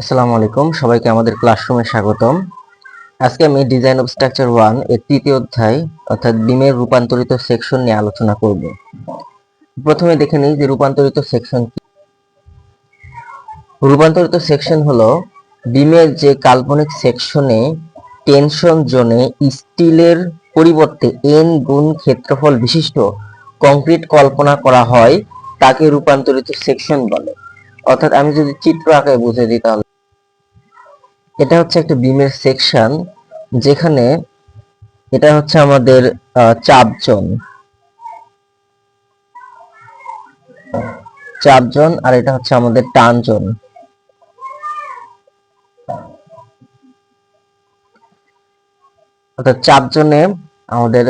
আসসালামু আলাইকুম, সবাইকে আমাদের ক্লাসরুমে স্বাগতম। আজকে আমি ডিজাইন অফ স্ট্রাকচার 1 এর তৃতীয় অধ্যায় অর্থাৎ বিমের রূপান্তরিত সেকশন নিয়ে আলোচনা করব। প্রথমে দেখে নিই যে রূপান্তরিত সেকশন কি। রূপান্তরিত সেকশন হলো বিমের যে কাল্পনিক সেকশনে টেনশন জোনে স্টিলের পরিবর্তে n গুণ ক্ষেত্রফল বিশিষ্ট কংক্রিট কল্পনা করা হয় তাকে রূপান্তরিত সেকশন বলে। অর্থাৎ আমি যদি চিত্র আকারে বুঝিয়ে দিই তাহলে এটা হচ্ছে একটা বিমের সেকশন, যেখানে এটা হচ্ছে আমাদের চাপ জোন আর এটা হচ্ছে আমাদের টান জোন। অর্থাৎ চাপ জোনে আমাদের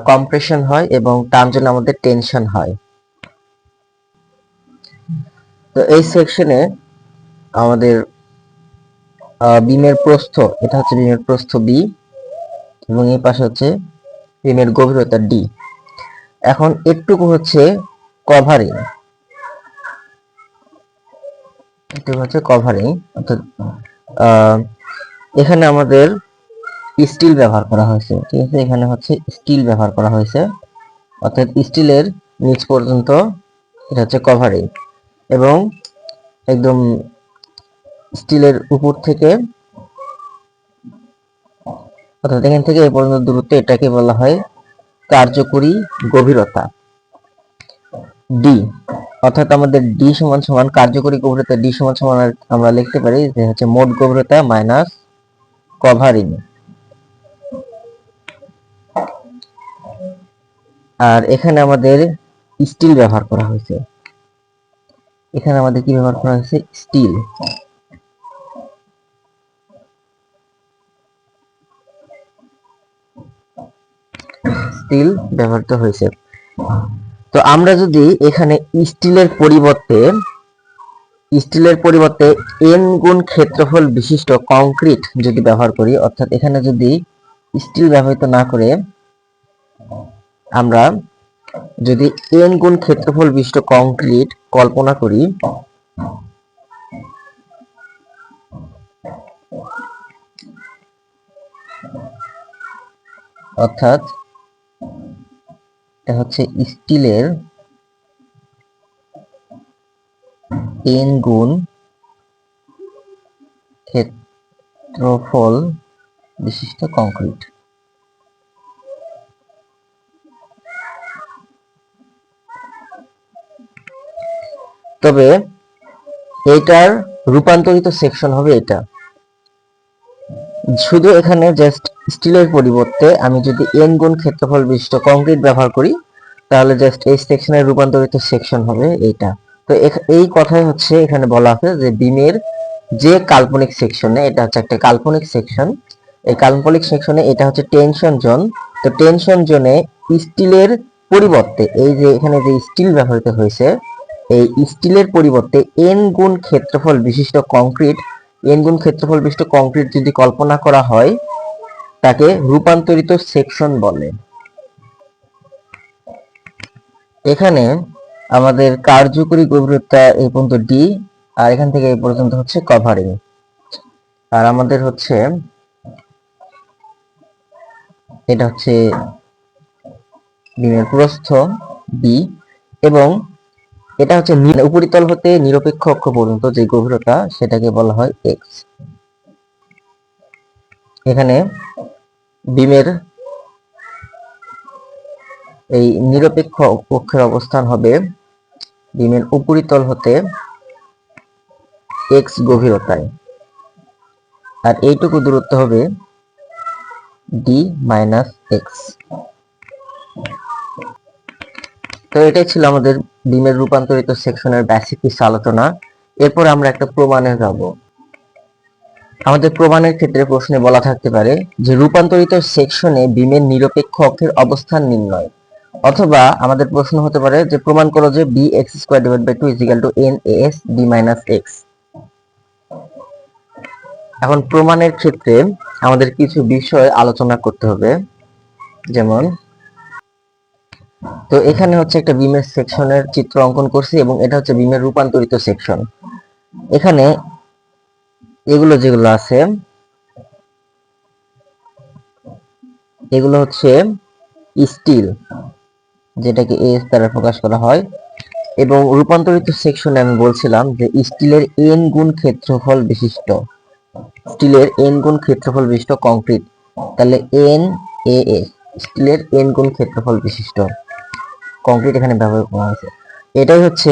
কম্প্রেশন হয় এবং টান জোনে আমাদের টেনশন হয়। তো এই সেকশনে আমাদের বিমের প্রস্থ, এটা হচ্ছে বিমের প্রস্থ বি এবং এই পাশে হচ্ছে বিমের গভীরতা ডি। এখন এটুকু হচ্ছে কভারিং, অর্থাৎ এখানে আমাদের স্টিল ব্যবহার করা হয়েছে, ঠিক আছে। এখানে হচ্ছে স্টিল ব্যবহার করা হয়েছে, অর্থাৎ স্টিলের নিচ পর্যন্ত এটা হচ্ছে কভারিং, এবং একদম স্টিলের উপর থেকে অর্থাৎ এখান থেকে এই পর্যন্ত দূরত্ব, এটাকে বলা হয় কার্যকরী গভীরতা ডি। অর্থাৎ আমাদের ডি সমান সমান কার্যকরী গভীরতা ডি সমান সমান আমরা লিখতে পারি যে হচ্ছে মোট গভীরতা মাইনাস কভারিং। আর এখানে আমাদের স্টিল ব্যবহার করা হয়েছে, এখানে আমাদের কি ব্যবহার করা হয়েছে? স্টিল। ব্যবহৃত হয়েছে। তো আমরা যদি এখানে স্টিলের পরিবর্তে n গুণ ক্ষেত্রফল বিশিষ্ট কংক্রিট যদি ব্যবহার করি, অর্থাৎ এখানে যদি স্টিল ব্যবহৃত না করে আমরা যদি n গুণ ক্ষেত্রফল বিশিষ্ট কংক্রিট কল্পনা করি, অর্থাৎ এটা হচ্ছে স্টিলের n গুণ ক্ষেত্রফল বিশিষ্ট কংক্রিট। তবে এইটার রূপান্তরিত সেকশন হবে এটা। শুধু এখানে জাস্ট স্টিলের পরিবর্তে আমি যদি n গুণ ক্ষেত্রফল বিশিষ্ট কংক্রিট ব্যবহার করি, তাহলে জাস্ট এই সেকশনের রূপান্তরিত সেকশন হবে এইটা। তো এই কথাই হচ্ছে এখানে বলা আছে যে বিমের যে কাল্পনিক সেকশনে, এটা হচ্ছে একটা কাল্পনিক সেকশন, এই কাল্পনিক সেকশনে এটা হচ্ছে টেনশন জোন। তো টেনশন জোনে স্টিলের পরিবর্তে এই যে এখানে যে স্টিল ব্যবহৃত হয়েছে, এই স্টিলের পরিবর্তে n গুণ ক্ষেত্রফল বিশিষ্ট কংক্রিট যদি কল্পনা করা হয় তাকে রূপান্তরিত সেকশন বলে। এখানে আমাদের কার্যকরী গভীরতা এই পর্যন্ত ডি, আর এখান থেকে এই পর্যন্ত হচ্ছে কভারিং, আর আমাদের হচ্ছে এটা হচ্ছে বিমের প্রস্থ বি, এবং এটা হচ্ছে উপরিতল হতে নিরপেক্ষ অক্ষ পর্যন্ত যে গভীরতা, সেটাকে বলা হয় এক্স। এখানে বিমের এই নিরপেক্ষ অক্ষের অবস্থান হবে বিমের উপরিতল হতে এক্স গভীরতায়, আর এইটুকু দূরত্ব হবে ডি মাইনাস এক্স। তো এটাই ছিল আমাদের বিমের রূপান্তরিত সেকশনের বেসিক কিছু আলোচনা। এরপর আমরা একটা প্রমাণে যাব। আমাদের প্রমাণের ক্ষেত্রে প্রশ্নে বলা থাকতে পারে যে রূপান্তরিত সেকশনে বিমের নিরপেক্ষ অক্ষের অবস্থান নির্ণয়, অথবা আমাদের প্রশ্ন হতে পারে যে প্রমাণ করো যে B x square divide by 2 is equal to N S D minus x. এখন প্রমাণের ক্ষেত্রে আমাদের কিছু বিষয় আলোচনা করতে হবে, যেমন তো এখানে হচ্ছে একটা বিমের সেকশনের চিত্র অঙ্কন করছি এবং এটা হচ্ছে বিমের রূপান্তরিত সেকশন। এখানে এগুলো যেগুলো আছে এগুলো হচ্ছে স্টিল, যেটাকে এস দ্বারা প্রকাশ করা হয়। এবং রূপান্তরিত সেকশনে আমি বলছিলাম যে স্টিলের এন গুণ ক্ষেত্রফল বিশিষ্ট, স্টিলের এন গুণ ক্ষেত্রফল বিশিষ্ট কংক্রিট, তাহলে এন এ এস, স্টিলের এন গুণ ক্ষেত্রফল বিশিষ্ট কংক্রিট এখানে ব্যবহার করা হয়েছে। এটাই হচ্ছে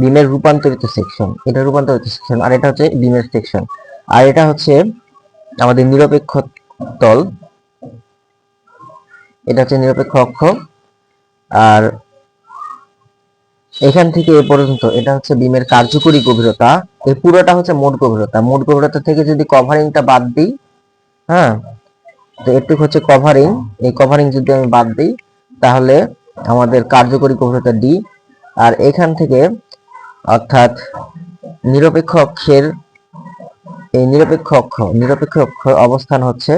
বিমের রূপান্তরিত সেকশন, এটা রূপান্তরিত সেকশন, আর এটা হচ্ছে বিমের সেকশন। আর এটা হচ্ছে আমাদের নিরপেক্ষ তল, এটা হচ্ছে নিরপেক্ষ অক্ষ। আর এখান থেকে এ পর্যন্ত এটা হচ্ছে বিমের কার্যকরী গভীরতা। এই পুরোটা হচ্ছে মোট গভীরতা। মোট গভীরতা থেকে যদি কভারিংটা বাদ দিই, হ্যাঁ, তো এটুকু হচ্ছে কভারিং, এই কভারিং যদি আমি বাদ দিই তাহলে আমাদের কার্যকরী গভীরতা ডি। আর এখান থেকে অর্থাৎ নিরপেক্ষ অক্ষের এই নিরপেক্ষ অক্ষ অবস্থান হচ্ছে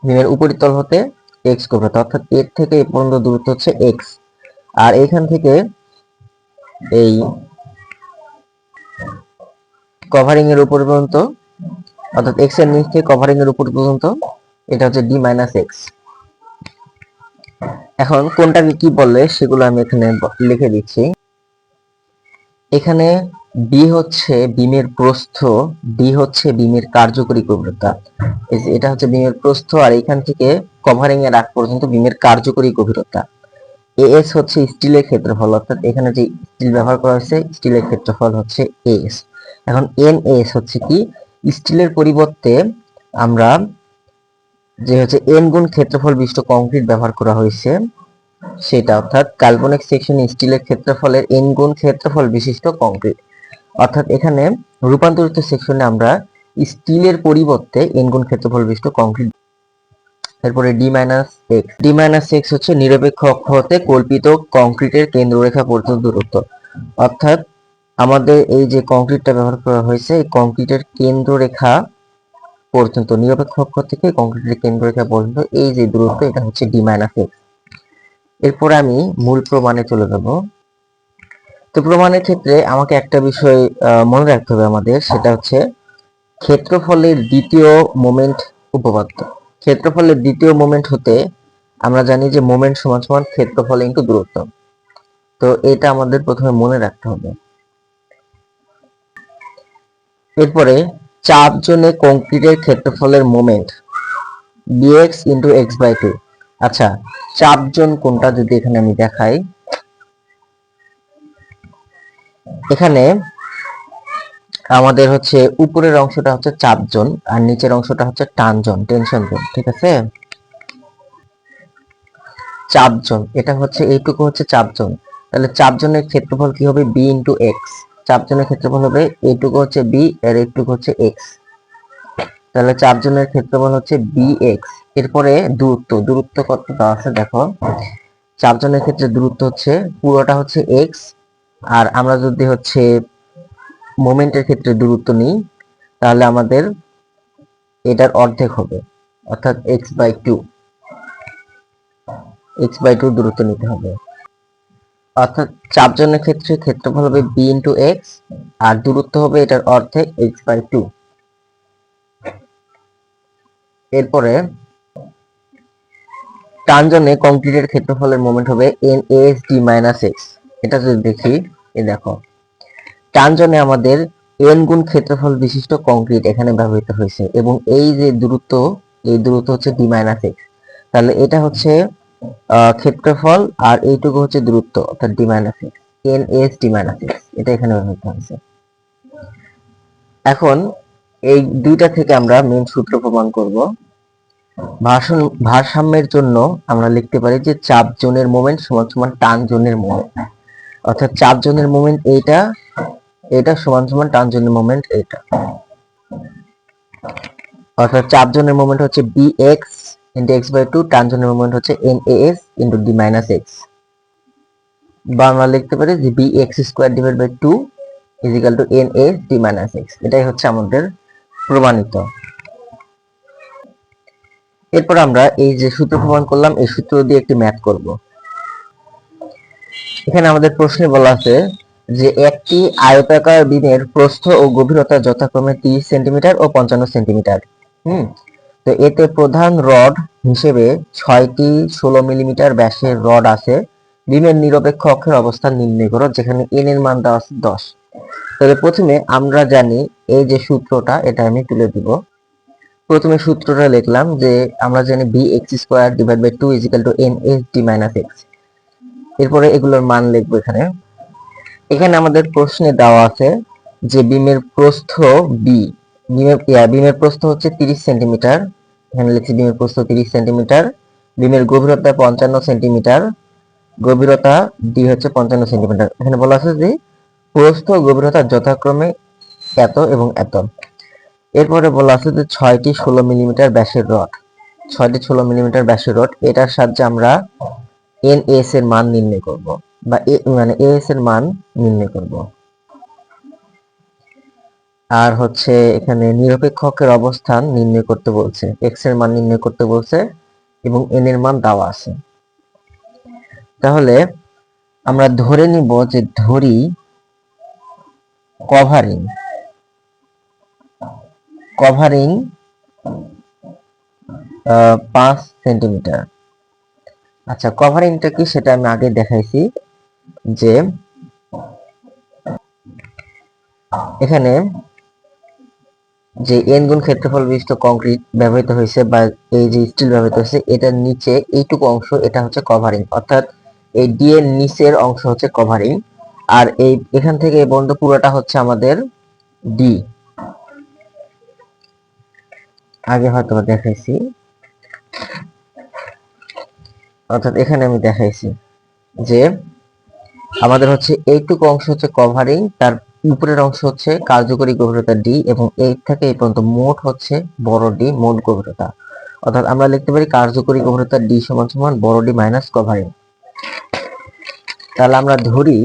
বিমের উপরিতল হতে এক্স গভীরতা, অর্থাৎ এর থেকে এ পর্যন্ত দূরত্ব হচ্ছে এক্স। আর এখান থেকে এই কভারিং এর উপর পর্যন্ত, অর্থাৎ এক্স এর নিচ থেকে কভারিং এর উপর পর্যন্ত, এটা হচ্ছে ডি মাইনাস এক্স। এখন কোনটাকে কি বললে সেগুলো আমি এখানে লিখে দিচ্ছি। এখানে বি হচ্ছে বিমের প্রস্থ, ডি হচ্ছে বিমের কার্যকরী গভীরতা। এটা হচ্ছে বিমের প্রস্থ, আর এখান থেকে কভারিং এর আগ পর্যন্ত বিমের কার্যকরী গভীরতা। এএস হচ্ছে স্টিলের ক্ষেত্রফল, অর্থাৎ এখানে যে স্টিল ব্যবহার করা হয়েছে স্টিলের ক্ষেত্রফল হচ্ছে এএস। এখন এন এস হচ্ছে কি, স্টিলের পরিবর্তে আমরা যে হচ্ছে এন গুণ ক্ষেত্রফল বিশিষ্ট কংক্রিট ব্যবহার করা হয়েছে সেটা, অর্থাৎ কাল্পনিক সেকশন স্টিলের ক্ষেত্রফলের এন গুণ ক্ষেত্রফল বিশিষ্ট কংক্রিট। অর্থাৎ এখানে রূপান্তরিত সেকশনে আমরা স্টিলের পরিবর্তে এন গুণ ক্ষেত্রফল বিশিষ্ট কংক্রিট। এরপরে D minus x, D minus x হচ্ছে নিরপেক্ষ অক্ষ হতে কল্পিত কংক্রিটের কেন্দ্ররেখা পর্যন্ত দূরত্ব। অর্থাৎ আমাদের এই যে কংক্রিটটা ব্যবহার করা হয়েছে এই কংক্রিটের কেন্দ্ররেখা পর্যন্ত, নিরপেক্ষ অক্ষ থেকে কংক্রিটের কেন্দ্ররেখা পর্যন্ত এই যে দূরত্ব, এটা হচ্ছে ডি মাইনাস এক্স। এরপরে আমি মূল প্রমাণে চলে যাব। তো প্রমাণের ক্ষেত্রে আমাকে একটা বিষয় মনে রাখতে হবে আমাদের, সেটা হচ্ছে ক্ষেত্রফলের দ্বিতীয় মোমেন্ট উপপাদ্য। ক্ষেত্রফলের দ্বিতীয় মোমেন্ট হতে আমরা জানি যে মোমেন্ট সমান সমান ক্ষেত্রফল ইনটু দূরত্ব। তো এটা আমাদের প্রথমে মনে রাখতে হবে। এরপরে চাপ জোনে কংক্রিটের ক্ষেত্রফলের moment bx into x by two. আচ্ছা, চাপ জোন কোনটা যদি এখানে আমি দেখাই, এখানে আমাদের হচ্ছে উপরের অংশটা হচ্ছে চাপ জোন আর নিচের অংশটা হচ্ছে টান জোন, টেনশন জোন, ঠিক আছে। চাপ জোন এটা হচ্ছে, এইটুকু হচ্ছে চাপ জোন, তাহলে চাপ জোনের ক্ষেত্রফল কি হবে, বি ইন্টু এক্স। চাপ জোনের ক্ষেত্রফল হবে এইটুকু হচ্ছে বি আর এইটুকু হচ্ছে এক্স, তাহলে চাপ জোনের ক্ষেত্রফল হচ্ছে বি এক্স। এরপরে দূরত্ব কত দেওয়া আছে দেখো, চাপ জোনের ক্ষেত্রে দূরত্ব হচ্ছে পুরোটা হচ্ছে এক্স, আর আমরা যদি হচ্ছে মোমেন্টের ক্ষেত্রে দূরত্ব নিই তাহলে আমাদের এটার অর্ধেক হবে, অর্থাৎ x by two, x by two দূরত্ব নিতে হবে। অর্থাৎ চাপ জোনের ক্ষেত্রে ক্ষেত্রফল হবে বি ইন্টু এক্স আর দূরত্ব হবে এটার অর্ধেক এক্স বাই টু। এরপরে টানজনে কংক্রিটের ক্ষেত্রফলের মোমেন্ট হবে N S D minus x. এটা যদি দেখি, এই দেখো টানজনে আমাদের এন গুণ ক্ষেত্রফল বিশিষ্ট কংক্রিট এখানে ব্যবহৃত হয়েছে এবং এই যে দূরত্ব, এই দূরত্ব হচ্ছে ডি মাইনাস এক্স, তাহলে এটা হচ্ছে ক্ষেত্রফল আর এইটুকু হচ্ছে দূরত্ব, অর্থাৎ D minus x, N S D minus x, এটা এখানে ব্যবহৃত হয়েছে। এখন এই দুইটা থেকে আমরা মেন সূত্র প্রমাণ করব। ভারসাম্যের জন্য আমরা লিখতে পারি যে চাপ জোনের মোমেন্ট সমান সমান টান জোনের মোমেন্ট, অর্থাৎ চাপ জোনের মোমেন্ট এইটা, এটা সমান সমান টান জোনের মোমেন্ট এইটা, অর্থাৎ চাপ জোনের মোমেন্ট হচ্ছে B X into X by two, টান জোনের মোমেন্ট হচ্ছে N S into D minus X. বা আমরা লিখতে পারি যে B x square divide by two is equal to N S D minus X. এটাই হচ্ছে আমাদের প্রমাণিত। এরপর আমরা এই যে সূত্র প্রমাণ করলাম এই সূত্র দিয়ে একটি ম্যাথ করব। এখানে আমাদের প্রশ্নে বলা আছে যে একটি আয়তাকার বিমের প্রস্থ ও গভীরতা যথাক্রমে 30 সেন্টিমিটার ও 55 সেন্টিমিটার। তো এতে প্রধান রড হিসেবে 6টি 16 মিলিমিটার ব্যাসের রড আছে। বিমের নিরপেক্ষ অক্ষের অবস্থান নির্ণয় করো, যেখানে n এর মান দেওয়া আছে 10। তবে প্রথমে আমরা জানি এই যে সূত্রটা, এটা আমি তুলে দিব। প্রথমে সূত্রটা লিখলাম যে আমরা জানি bx² divide by 2 is equal to nsd minus x। এরপরে এগুলোর মান লিখবো এখানে। এখানে আমাদের প্রশ্নে দেওয়া আছে যে বিমের প্রস্থ বি, বিমের প্রস্থ হচ্ছে 30 সেন্টিমিটার। এখানে লিখছি বিমের প্রস্থ 30 সেন্টিমিটার, বিমের গভীরতা 55 সেন্টিমিটার, গভীরতা ডি হচ্ছে 55 সেন্টিমিটার। এখানে বলা আছে যে প্রস্থ ও গভীরতা যথাক্রমে এত এবং এত। এরপরে বলা আছে যে 6টি 16 মিলিমিটার ব্যাসের রড, 6টি 16 মিলিমিটার ব্যাসের রড, এটার সাহায্যে আমরা এনএস এর মান নির্ণয় করব, বা এএস এর মান নির্ণয় করব। আর হচ্ছে এখানে নিরপেক্ষ অক্ষের অবস্থান নির্ণয় করতে বলছে, এক্স এর মান নির্ণয় করতে বলছে এবং এন এর মান দেওয়া আছে। তাহলে আমরা ধরে নিব যে ধরি কভারিং 5 সেন্টিমিটার। আচ্ছা, কভারিংটা কি সেটা আমি আগে দেখাইছি, যে এখানে যে এন গুণ ক্ষেত্রফল বিশিষ্ট কংক্রিট ব্যবহৃত হয়েছে বা এই যে স্টিল ব্যবহৃত হয়েছে, এটার নিচে এইটুকু অংশ এটা হচ্ছে কভারিং, অর্থাৎ এই ডি এর নিচের অংশ হচ্ছে কভারিং, আর এই এখান থেকে এই পর্যন্ত পুরোটা হচ্ছে আমাদের ডি। আগে হয়তো দেখাইছি, অর্থাৎ এখানে আমি দেখাইছি যে আমাদের হচ্ছে এইটুকু অংশ হচ্ছে কভারিং, তার উপরের অংশ হচ্ছে কার্যকরী গভীরতা ডি, এবং এই থেকে এই পর্যন্ত মোট হচ্ছে বড় ডি, মোট গভীরতা। অর্থাৎ আমরা লিখতে পারি কার্যকরী গভীরতা ডি সমান সমান বড় ডি মাইনাস কভারিং। তাহলে আমরা ধরি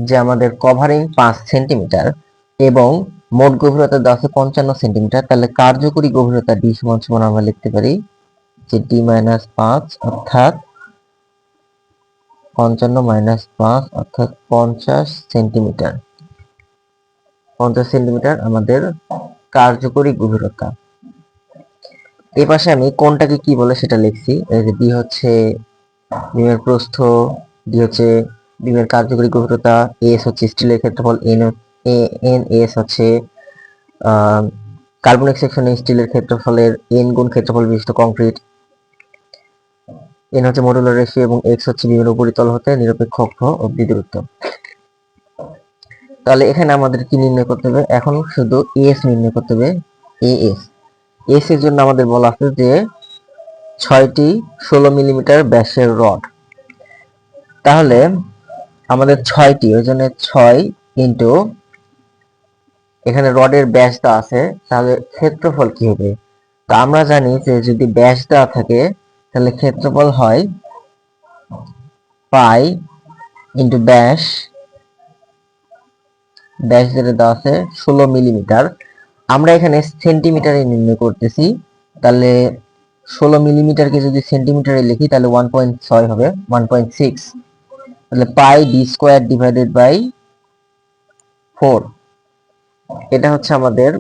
যে আমাদের কভারিং 5 সেন্টিমিটার এবং মোট গভীরতা দেওয়া আছে 55 সেন্টিমিটার। তাহলে কার্যকরী গভীরতা ডি সমান সমান আমরা লিখতে পারি যে ডি মাইনাস 5 অর্থাৎ 55 মাইনাস 5 অর্থাৎ 50 সেন্টিমিটার। 50 সেন্টিমিটার আমাদের কার্যকরী গভীরতা। এই পাশে আমি কোনটাকে কি বলে সেটা লিখছি। এই যে বি হচ্ছে বিমের প্রস্থ, ডি হচ্ছে বিমের কার্যকরী গভীরতা, এস হচ্ছে স্টিলের ক্ষেত্রফল, এন এস হচ্ছে কার্বনিক সেকশনে স্টিলের ক্ষেত্রফলের এন গুণ ক্ষেত্রফল বিশিষ্ট কংক্রিট, এন হচ্ছে মডুলার রেশিও এবং এক্স হচ্ছে বিমের উপরিতল হতে নিরপেক্ষ অক্ষ অবধি দূরত্ব। তাহলে এখানে আমাদের কি নির্ণয় করতে হবে? এখন শুধু এস নির্ণয় করতে হবে। এএস এস এর জন্য আমাদের বলা আছে যে 6টি 16 মিলিমিটার ব্যাসের রড। তাহলে আমাদের 6টি, ওই জন্য 6 ইন্টু এখানে রডের ব্যাস দেওয়া আছে, তাহলে ক্ষেত্রফল কি হবে? তো আমরা জানি যে যদি ব্যাস দেওয়া থাকে তাহলে ক্ষেত্রফল হয় পাই ইন্টু ব্যাস, ব্যাস যেটা দেওয়া আছে 16 মিলিমিটার, আমরা এখানে সেন্টিমিটারে নির্ণয় করতেছি। তাহলে 16 মিলিমিটারকে যদি সেন্টিমিটারে লিখি তাহলে 1.6 হবে, 1.6। তাহলে পাই ডি স্কোয়ার ডিভাইডেড বাই 4, এটা হচ্ছে আমাদের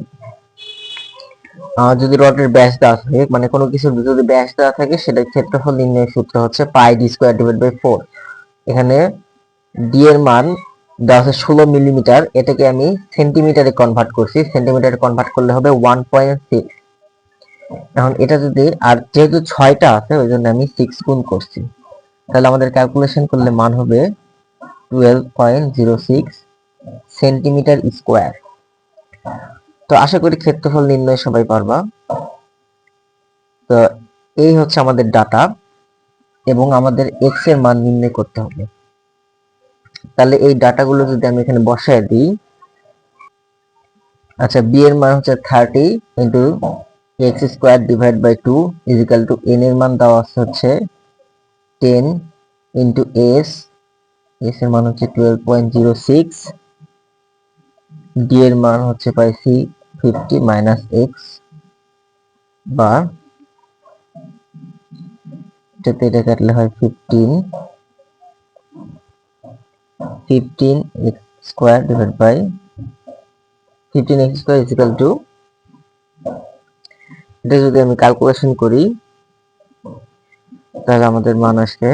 যদি রডের ব্যাস দেওয়া থাকে, মানে কোনো কিছুর যদি ব্যাস দেওয়া থাকে সেটার ক্ষেত্রফল নির্ণয়ের সূত্র হচ্ছে পাই ডি স্কোয়ার ডিভাইড বাই 4। এখানে ডি এর মান দেওয়া আছে 16 মিলিমিটার, এটাকে আমি সেন্টিমিটারে কনভার্ট করছি, সেন্টিমিটারে কনভার্ট করলে হবে 1.6। এখন এটা যদি, আর যেহেতু 6টা আছে ওই জন্য আমি 6 গুণ করছি, তাহলে আমাদের ক্যালকুলেশন করলে মান হবে 12.06 সেন্টিমিটার স্কোয়ার। তো আশা করি ক্ষেত্রফল নির্ণয় সবাই পারবা। তো এই হচ্ছে আমাদের ডাটা, এবং আমাদের এক্স এর মান নির্ণয় করতে হবে। তাহলে এই ডাটাগুলো যদি আমি এখানে বসায় দিই, আচ্ছা বি এর মান হচ্ছে 30 into X square divide by 2 is equal to N এর মান দেওয়া হচ্ছে 10 ইন্টু এস, এস এর মান হচ্ছে 12.06, ডি এর মান হচ্ছে পাইছি 50 মাইনাস এক্স, বা এটা কাটলে হয় 15 15x square divide by 15x square is equal to, এটা যদি আমি ক্যালকুলেশন করি তাহলে আমাদের মান আসবে,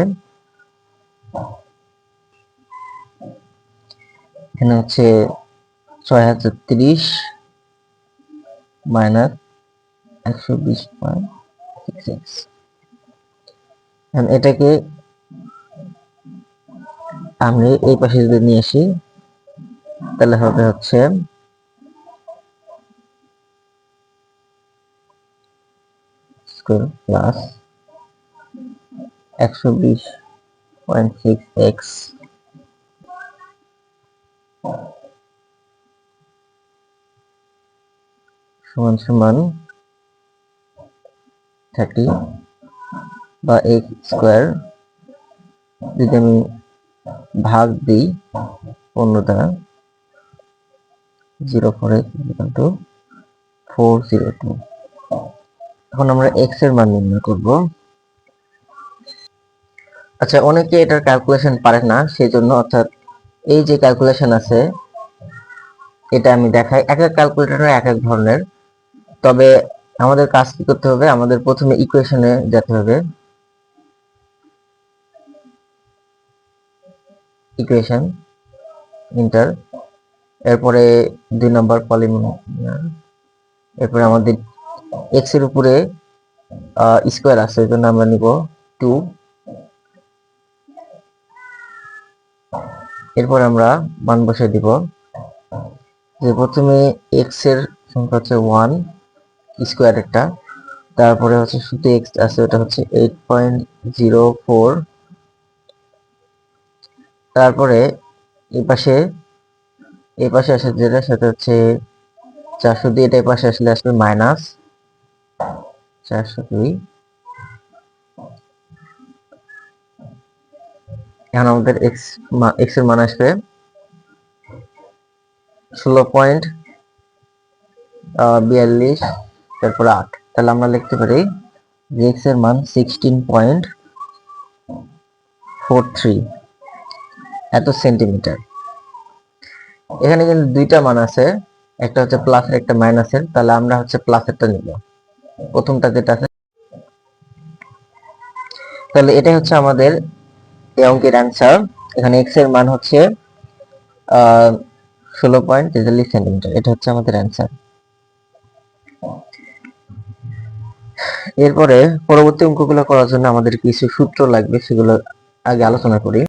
এখানে হচ্ছে 6030 মাইনাস 120.66। এটাকে আমি এই পাশে যদি নিয়ে আসি তাহলে হবে হচ্ছে স্কয়ার প্লাস 120.6x সমান সমান 30 বা x স্কয়ার, যদি আমি ভাগ দিই 15 দ্বারা 04x ইকুয়াল টু 402। এখন আমরা x এর মান নির্ণয় করব। আচ্ছা, অনেকে এটার ক্যালকুলেশন পারে না, সেজন্য অর্থাৎ এই যে ক্যালকুলেশন আছে এটা আমি দেখাই, এক এক ক্যালকুলেটর এক এক ধরনের। তবে আমাদের কাজ কি করতে হবে, আমাদের প্রথমে ইকুয়েশনে যেতে হবে, ইকুয়েশন ইন্টার, এরপরে 2 নম্বর পলিনোমিয়াল, এরপরে আমাদের x এর উপরে স্কয়ার আছে, এর জন্য আমরা নিব 2, এরপর আমরা মান বসিয়ে দিব, যে প্রথমে x এর সংখ্যা হচ্ছে 1 স্কয়ার একটা, তারপরে হচ্ছে শুধু x আছে, ওটা হচ্ছে 8.04, তারপরে এই পাশে আসে যেটা সেটা হচ্ছে 402, এটা এই পাশে আসলে আসবে মাইনাস 402। এখন আমাদের x এর মান আসবে 16.42, তারপর 8, তাহলে আমরা লিখতে পারি যে x এর মান 16.43 এত সেন্টিমিটার। এখানে কিন্তু দুইটা মান আছে, একটা হচ্ছে প্লাস আর একটা মাইনাসের, তাহলে আমরা হচ্ছে প্লাসেরটা নিব, প্রথমটা যেটা আছে। তাহলে এটাই হচ্ছে আমাদের এই অঙ্কের অ্যান্সার। এখানে x এর মান হচ্ছে 16.43 সেন্টিমিটার, এটা হচ্ছে আমাদের অ্যান্সার। এরপরে পরবর্তী অঙ্কগুলো করার জন্য আমাদের কিছু সূত্র লাগবে, সেগুলো আগে আলোচনা করি।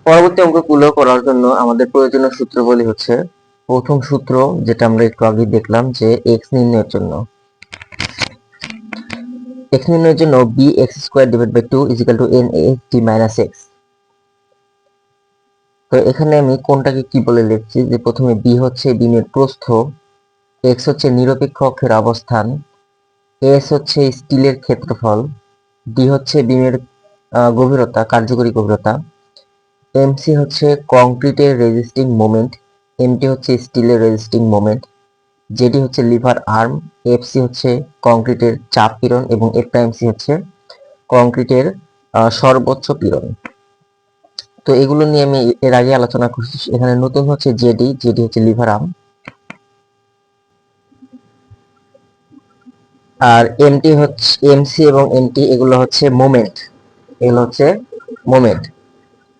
পরবর্তী অঙ্কগুলো করার জন্য আমাদের প্রয়োজনীয় সূত্রগুলি হচ্ছে, প্রথম সূত্র যেটা আমরা একটু আগে দেখলাম, যে x নির্ণয়ের জন্য bx square divide by 2 is equal to nt minus x। তো এখানে আমি কোনটাকে কি বলে লিখছি, যে প্রথমে b হচ্ছে বিমের প্রস্থ, x হচ্ছে নিরপেক্ষ অক্ষের অবস্থান, s হচ্ছে স্টিলের ক্ষেত্রফল, d হচ্ছে বিমের গভীরতা, কার্যকরী গভীরতা, mc হচ্ছে কংক্রিটের রেজিস্টিং মোমেন্ট, mt হচ্ছে স্টিলের রেজিস্টিং মোমেন্ট, যেটি হচ্ছে লিভার আর্ম, এফসি হচ্ছে কংক্রিটের চাপ পীড়ন এবং এফ প্রাইম সি হচ্ছে কংক্রিটের সর্বোচ্চ পীড়ন। তো এগুলো নিয়ে আমি এর আগে আলোচনা করছি। এখানে নতুন হচ্ছে জেডি, জেডি হচ্ছে লিভার আর্ম, আর এমটি হচ্ছে, এমসি এবং এমটি এগুলো হচ্ছে মোমেন্ট, এগুলো হচ্ছে মোমেন্ট।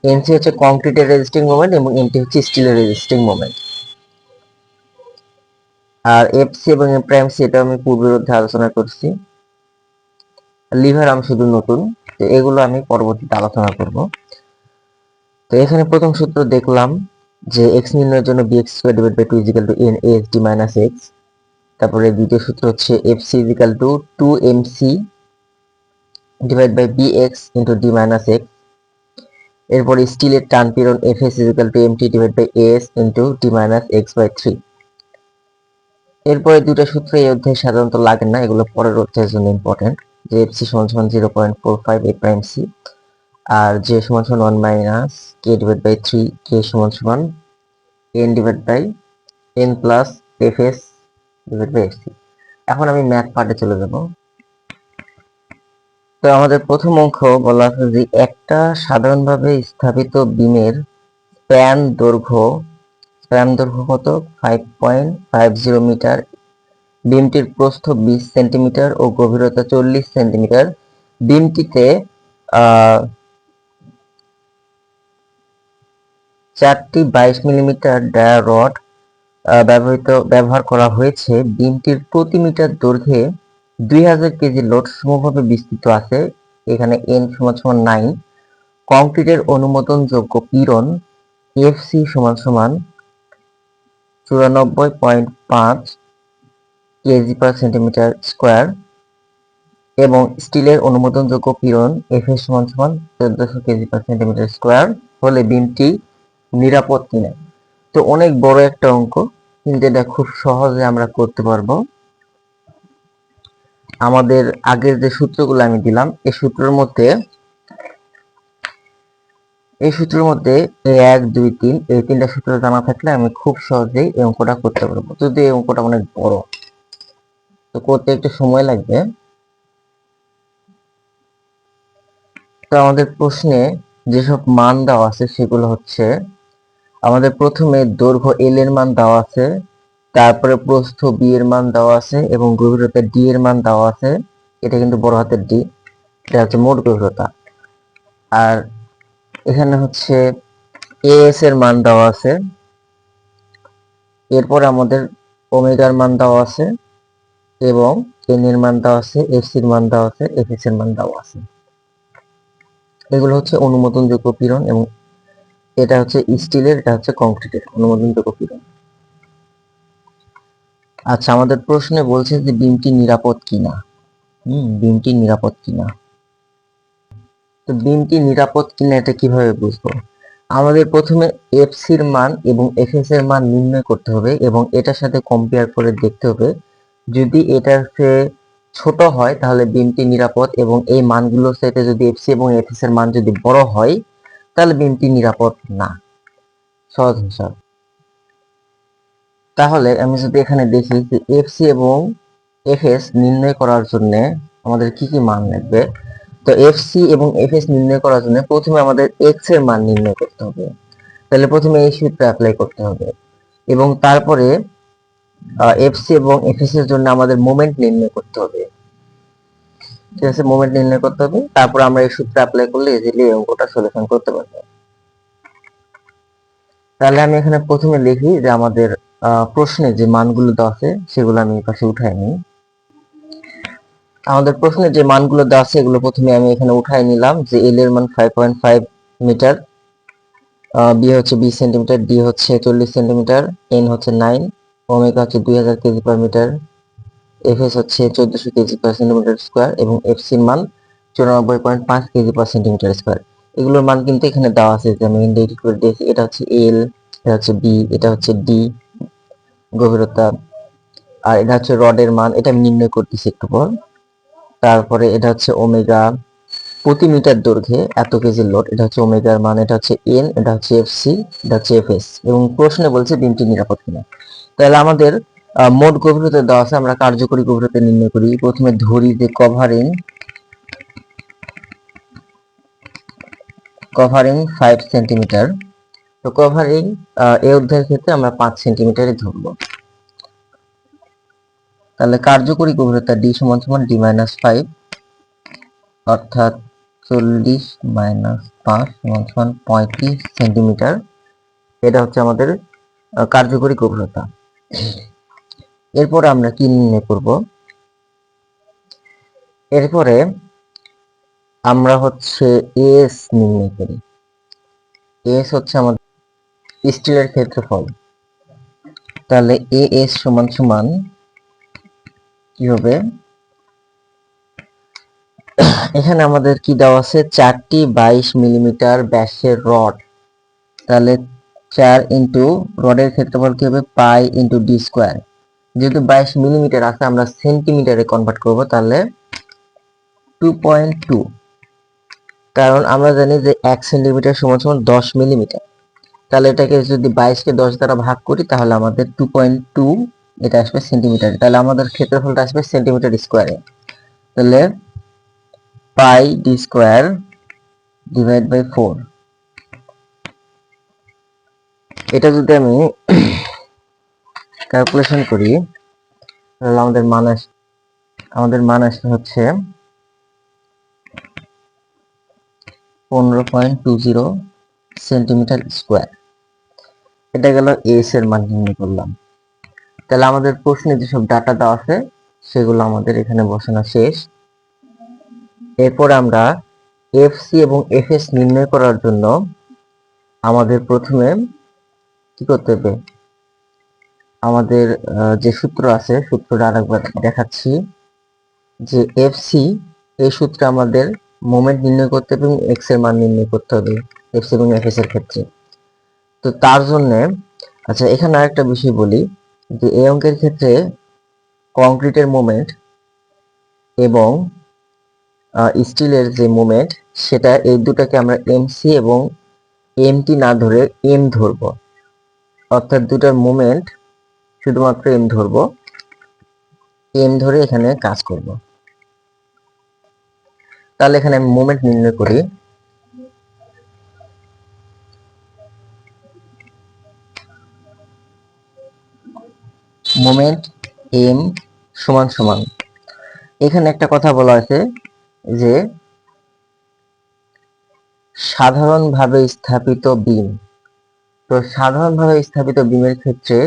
এমসি হচ্ছে কংক্রিটের রেজিস্টিং মোমেন্ট এবং এমটি হচ্ছে স্টিলের রেজিস্টিং মোমেন্ট। আর এফসি এবং এফ প্রাইম সি এটা আমি পূর্বের অধ্যায়ে আলোচনা করছি। লিভার আর্ম শুধু নতুন, তো এগুলো আমি পরবর্তীতে আলোচনা করব। তো এখানে প্রথম সূত্র দেখলাম যে x নির্ণয়ের জন্য bx square divide by 2 is equal to nasd minus x। তারপরে দ্বিতীয় সূত্র হচ্ছে fc is equal to 2mc divide by bx into d minus x। এরপরে স্টিলের টান পীড়ন fs is equal to mt divide by as into d minus x by 3। এরপরে দুটো সূত্র এই অধ্যায়ে সাধারণত লাগে না, এগুলো পরের অধ্যায়ের জন্য ইম্পর্টেন্ট, যে fc সমান সমান 0.45 a প্রাইম c, আর j সমান সমান 1 minus k divide by 3, k সমান সমান n divide by n plus fs divide by fc। এখন আমি ম্যাথ পার্টে চলে যাব। তো আমাদের প্রথম অঙ্ক বলা আছে যে একটা সাধারণভাবে স্থাপিত বিমের স্প্যান দৈর্ঘ্য কত 5.50 মিটার, বিমটির প্রস্থ 20 সেন্টিমিটার ও গভীরতা 40 সেন্টিমিটার। বিমটিতে আহ 4টি 22 মিলিমিটার ডায়া রড ব্যবহার করা হয়েছে। বিমটির প্রতি মিটার দৈর্ঘ্যে 2000 কেজি লোড সমভাবে বিস্তৃত আছে। এখানে n = 9। কংক্রিটের অনুমোদনযোগ্য পীড়ন FC = 94.5 KG per centimetre square এবং স্টিলের অনুমোদনযোগ্য পীড়ন FS = 1400 KG per centimetre square হলে বিমটি নিরাপদ কিনা। তো অনেক বড় একটা অঙ্ক, কিন্তু এটা খুব সহজে আমরা করতে পারবো। আমাদের আগের যে সূত্রগুলো আমি দিলাম এই সূত্রের মধ্যে 1 2 3 এই তিনটা সূত্র জানা থাকলে আমি খুব সহজেই এই অঙ্কটা করতে পারবো। যদি এই অঙ্কটা অনেক বড়, তো করতে একটু সময় লাগবে। তো আমাদের প্রশ্নে যেসব মান দেওয়া আছে সেগুলো হচ্ছে, আমাদের প্রথমে দৈর্ঘ্য এল এর মান দেওয়া আছে, তারপরে প্রস্থ বি এর মান দেওয়া আছে এবং গভীরতা ডি এর মান দেওয়া আছে। এটা কিন্তু বড় হাতের ডি, এটা হচ্ছে মোট গভীরতা। আর এখানে হচ্ছে এএস এর মান দেওয়া আছে, এরপর আমাদের ওমেগার মান দেওয়া আছে এবং এন এর মান দেওয়া আছে, এফসি এর মান দেওয়া আছে, এফএস এর মান দেওয়া আছে। এগুলো হচ্ছে অনুমোদনযোগ্য পীড়ন এবং এটা হচ্ছে স্টিলের, এটা হচ্ছে কংক্রিটের অনুমোদনযোগ্য পীড়ন। আচ্ছা, আমাদের প্রশ্নে বলছে যে বিমটি নিরাপদ কিনা। বিমটি নিরাপদ কিনা। তো বিমটি নিরাপদ কিনা এটা কিভাবে বুঝবো? আমাদের প্রথমে এফসি এর মান এবং এফএস এর মান নির্ণয় করতে হবে এবং এটার সাথে কম্পেয়ার করে দেখতে হবে। যদি এটার চেয়ে ছোট হয় তাহলে বিমটি নিরাপদ এবং এই মানগুলোর সাথে যদি এফসি এবং এফএস এর মান যদি বড় হয় তাহলে বিমটি নিরাপদ না। সহজ হিসাব। তাহলে আমি যদি এখানে দেখি যে এফসি এবং এফএস নির্ণয় করার জন্য আমাদের কি কি মান লাগবে। তো এফসি এবং এফএস নির্ণয় করার জন্য প্রথমে আমাদের এক্স এর মান নির্ণয় করতে হবে। তাহলে প্রথমে এই সূত্র অ্যাপ্লাই করতে হবে এবং তারপরে এফসি এবং এফএস এর জন্য আমাদের মোমেন্ট নির্ণয় করতে হবে। ঠিক আছে, মোমেন্ট নির্ণয় করতে হবে, তারপর আমরা এই সূত্র অ্যাপ্লাই করলে ইজিলি অঙ্কটা সলিউশন করতে পারবো। তাহলে আমি এখানে প্রথমে লিখি যে আমাদের প্রশ্নে যে মানগুলো দেওয়া আছে সেগুলো আমি এই পাশে উঠাই নিই। আমাদের প্রশ্নে যে মানগুলো দেওয়া আছে এগুলো প্রথমে আমি এখানে উঠাই নিলাম যে এল এর মান 5.5 মিটার, বি হচ্ছে 20 সেন্টিমিটার, ডি হচ্ছে 40 সেন্টিমিটার, এন হচ্ছে 9, ওমেগা হচ্ছে 2000 কেজি পার মিটার, এফএস হচ্ছে 1400 কেজি পার সেন্টিমিটার স্কয়ার এবং এফসি এর মান 94.5 কেজি পার সেন্টিমিটার স্কয়ার। এগুলোর মান কিন্তু এখানে দেওয়া আছে যে আমি ইন্ডিকেট করে দিয়েছি। এটা হচ্ছে এল, এটা হচ্ছে বি, এটা হচ্ছে ডি গভীরতা, আর এটা হচ্ছে রডের মান, এটা আমি নির্ণয় করতেছি একটু পর। তারপরে এটা হচ্ছে ওমেগা, প্রতি মিটার দৈর্ঘ্যে এত কেজি লোড, এটা হচ্ছে ওমেগার মান, এটা হচ্ছে এন, এটা হচ্ছে এফসি, এটা হচ্ছে এফএস এবং প্রশ্নে বলছে বিমটি নিরাপদ কিনা। তাহলে আমাদের মোট গভীরতা দেওয়া আছে, আমরা কার্যকরী গভীরতা নির্ণয় করি। প্রথমে ধরি যে কভারিং 5 সেন্টিমিটার। তো কভারিং এই অধ্যায়ের ক্ষেত্রে আমরা 5 সেন্টিমিটারই ধরবো। তাহলে কার্যকরী গভীরতা ডি = ডি মাইনাস 5, অর্থাৎ 40 মাইনাস 5 = 35 সেন্টিমিটার। এটা হচ্ছে আমাদের কার্যকরী গভীরতা। এরপরে আমরা কি নির্ণয় করব? এরপরে আমরা হচ্ছে এস নির্ণয় করি। এস হচ্ছে আমাদের স্টিলের ক্ষেত্রফল। তাহলে এএস = কি হবে? এখানে আমাদের কি দেওয়া আছে? 4টি 22 মিলিমিটার ব্যাসের রড। তাহলে 4 ইন্টু রডের ক্ষেত্রফল কি হবে? Pi into D square. যেহেতু 22 মিলিমিটার আছে আমরা সেন্টিমিটারে কনভার্ট করব, তাহলে 2.2, কারণ আমরা জানি যে 1 সেন্টিমিটার = 10 মিলিমিটার। তাহলে এটাকে যদি 22 কে 10 দ্বারা ভাগ করি তাহলে আমাদের 2.2 এটা আসবে সেন্টিমিটার। তাহলে আমাদের ক্ষেত্রফলটা আসবে সেন্টিমিটার স্কোয়ারে। তাহলে পাই ডি স্কোয়ার ডিভাইড বাই 4। এটা যদি আমি ক্যালকুলেশন করি তাহলে আমাদের মান আসবে হচ্ছে 15.20 সেন্টিমিটার স্কোয়ার। এটা গেল এস এর মান নির্ণয় করলাম। তাহলে আমাদের প্রশ্নে যেসব ডাটা দেওয়া আছে সেগুলো আমাদের এখানে বসানো শেষ। এরপর আমরা এফসি এবং এফএস নির্ণয় করার জন্য আমাদের প্রথমে কি করতে হবে, আমাদের যে সূত্র আছে সূত্রটা আরেকবার দেখাচ্ছি, যে এফসি এই সূত্রে আমাদের মোমেন্ট নির্ণয় করতে হবে এবং এক্স এর মান নির্ণয় করতে হবে এফসি এবং এফএস এর ক্ষেত্রে। তো তার জন্য আচ্ছা এখানে আরেকটা বিষয় বলি, যে এই অঙ্কের ক্ষেত্রে কংক্রিটের মোমেন্ট এবং স্টিলের যে মোমেন্ট সেটা এই দুটাকে আমরা এমসি এবং এমটি না ধরে এম ধরবো, অর্থাৎ দুটার মোমেন্ট শুধুমাত্র এম ধরবো, এম ধরে এখানে কাজ করব। তাহলে এখানে আমি মোমেন্ট নির্ণয় করি। মোমেন্ট এম সমান সমান, এখানে একটা কথা বলা আছে যে সাধারণভাবে স্থাপিত বিম। তো সাধারণভাবে স্থাপিত বিমের ক্ষেত্রে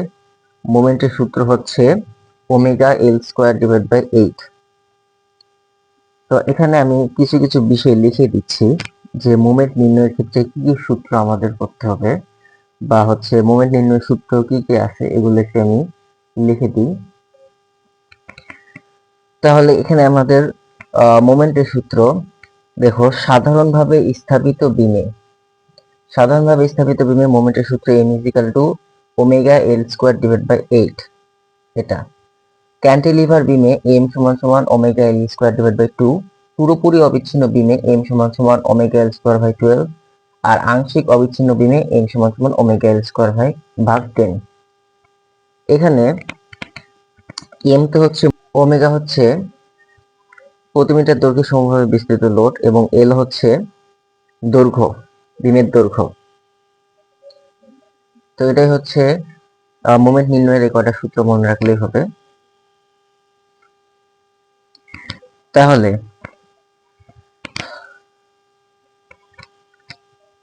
মোমেন্টের সূত্র হচ্ছে omega L square divide by 8। তো এখানে আমি কিছু কিছু বিষয় লিখে দিচ্ছি যে মোমেন্ট নির্ণয়ের ক্ষেত্রে কি কি সূত্র আমাদের করতে হবে, বা হচ্ছে মোমেন্ট নির্ণয়ের সূত্র কি কি আছে এগুলোকে আমি লিখে দিই। তাহলে এখানে আমাদের মোমেন্টের সূত্র দেখো, সাধারণভাবে স্থাপিত বিমে মোমেন্টের সূত্র m equal to omega L square divide by 8। এটা ক্যান্টিলিভার বিমে m সমান সমান omega L square divide by 2। পুরোপুরি অবিচ্ছিন্ন বিমে m সমান সমান ওমেগা এল স্কোয়ার বাই 12। আর আংশিক অবিচ্ছিন্ন বিমে m সমান সমান ওমেগা এল স্কোয়ার বাই ভাগ 10। এখানে m তো হচ্ছে, ওমেগা হচ্ছে প্রতি মিটার দৈর্ঘ্যে সমভাবে বিস্তৃত লোড এবং এল হচ্ছে দৈর্ঘ্য, বিমের দৈর্ঘ্য। তো এটাই হচ্ছে মোমেন্ট নির্ণয়ের কয়টা সূত্র মনে রাখলেই হবে। তাহলে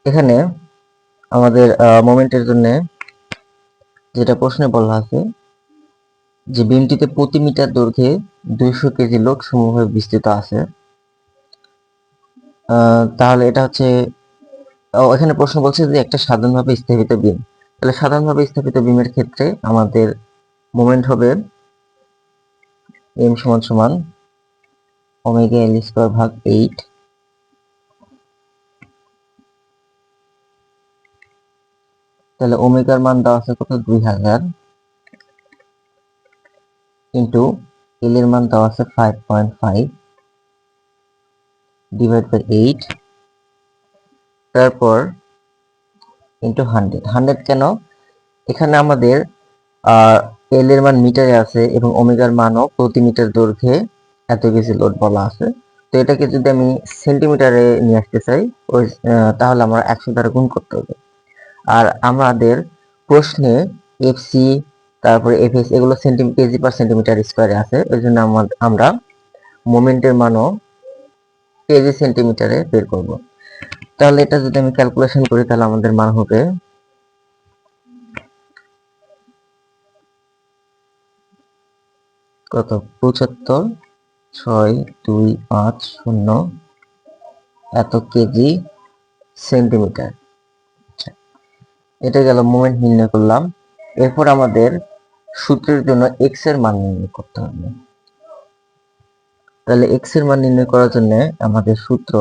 এখানে আমাদের মোমেন্টের জন্য যেটা প্রশ্নে বলা আছে যে বিমটিতে প্রতি মিটার দৈর্ঘ্যে 200 কেজি লোড সমভাবে বিস্তৃত আছে। তাহলে এটা হচ্ছে, এখানে প্রশ্ন বলছে যে একটা সাধারণভাবে স্থাপিত বিম। তাহলে সাধারণভাবে স্থাপিত বিমের ক্ষেত্রে আমাদের মোমেন্ট হবে m সমান সমান ওমেগা এল স্কয়ার ভাগ 8। তাহলে ওমেগার মান দেওয়া আছে কত, 2000, ইন্টু এল এর মান দেওয়া আছে 5.5 ডিভাইড বাই 8, তারপর ইন্টু 100 কেন, এখানে আমাদের এল এর মান মিটারে আছে এবং ওমেগার মানও প্রতি মিটার দৈর্ঘ্যে এত কেজি লোড বলা আছে। তো এটাকে যদি আমি সেন্টিমিটারে নিয়ে আসতে চাই তাহলে আমরা 100 দ্বারা গুণ করতে হবে। আর আমাদের প্রশ্নে এফসি তারপরে এফএস এগুলো কেজি পার সেন্টিমিটার স্কয়ারে আছে, এই জন্য আমরা মোমেন্টের মানও কেজি সেন্টিমিটারে বের করব। তাহলে এটা যদি আমি ক্যালকুলেশন করি তাহলে আমাদের মান হবে কত, 75.625 এত কেজি সেন্টিমিটার। এটা গেল মোমেন্ট নির্ণয় করলাম। এরপর আমাদের সূত্রের জন্য এক্স এর মান নির্ণয় করতে হবে। তাহলে এক্স এর মান নির্ণয় করার জন্য আমাদের সূত্র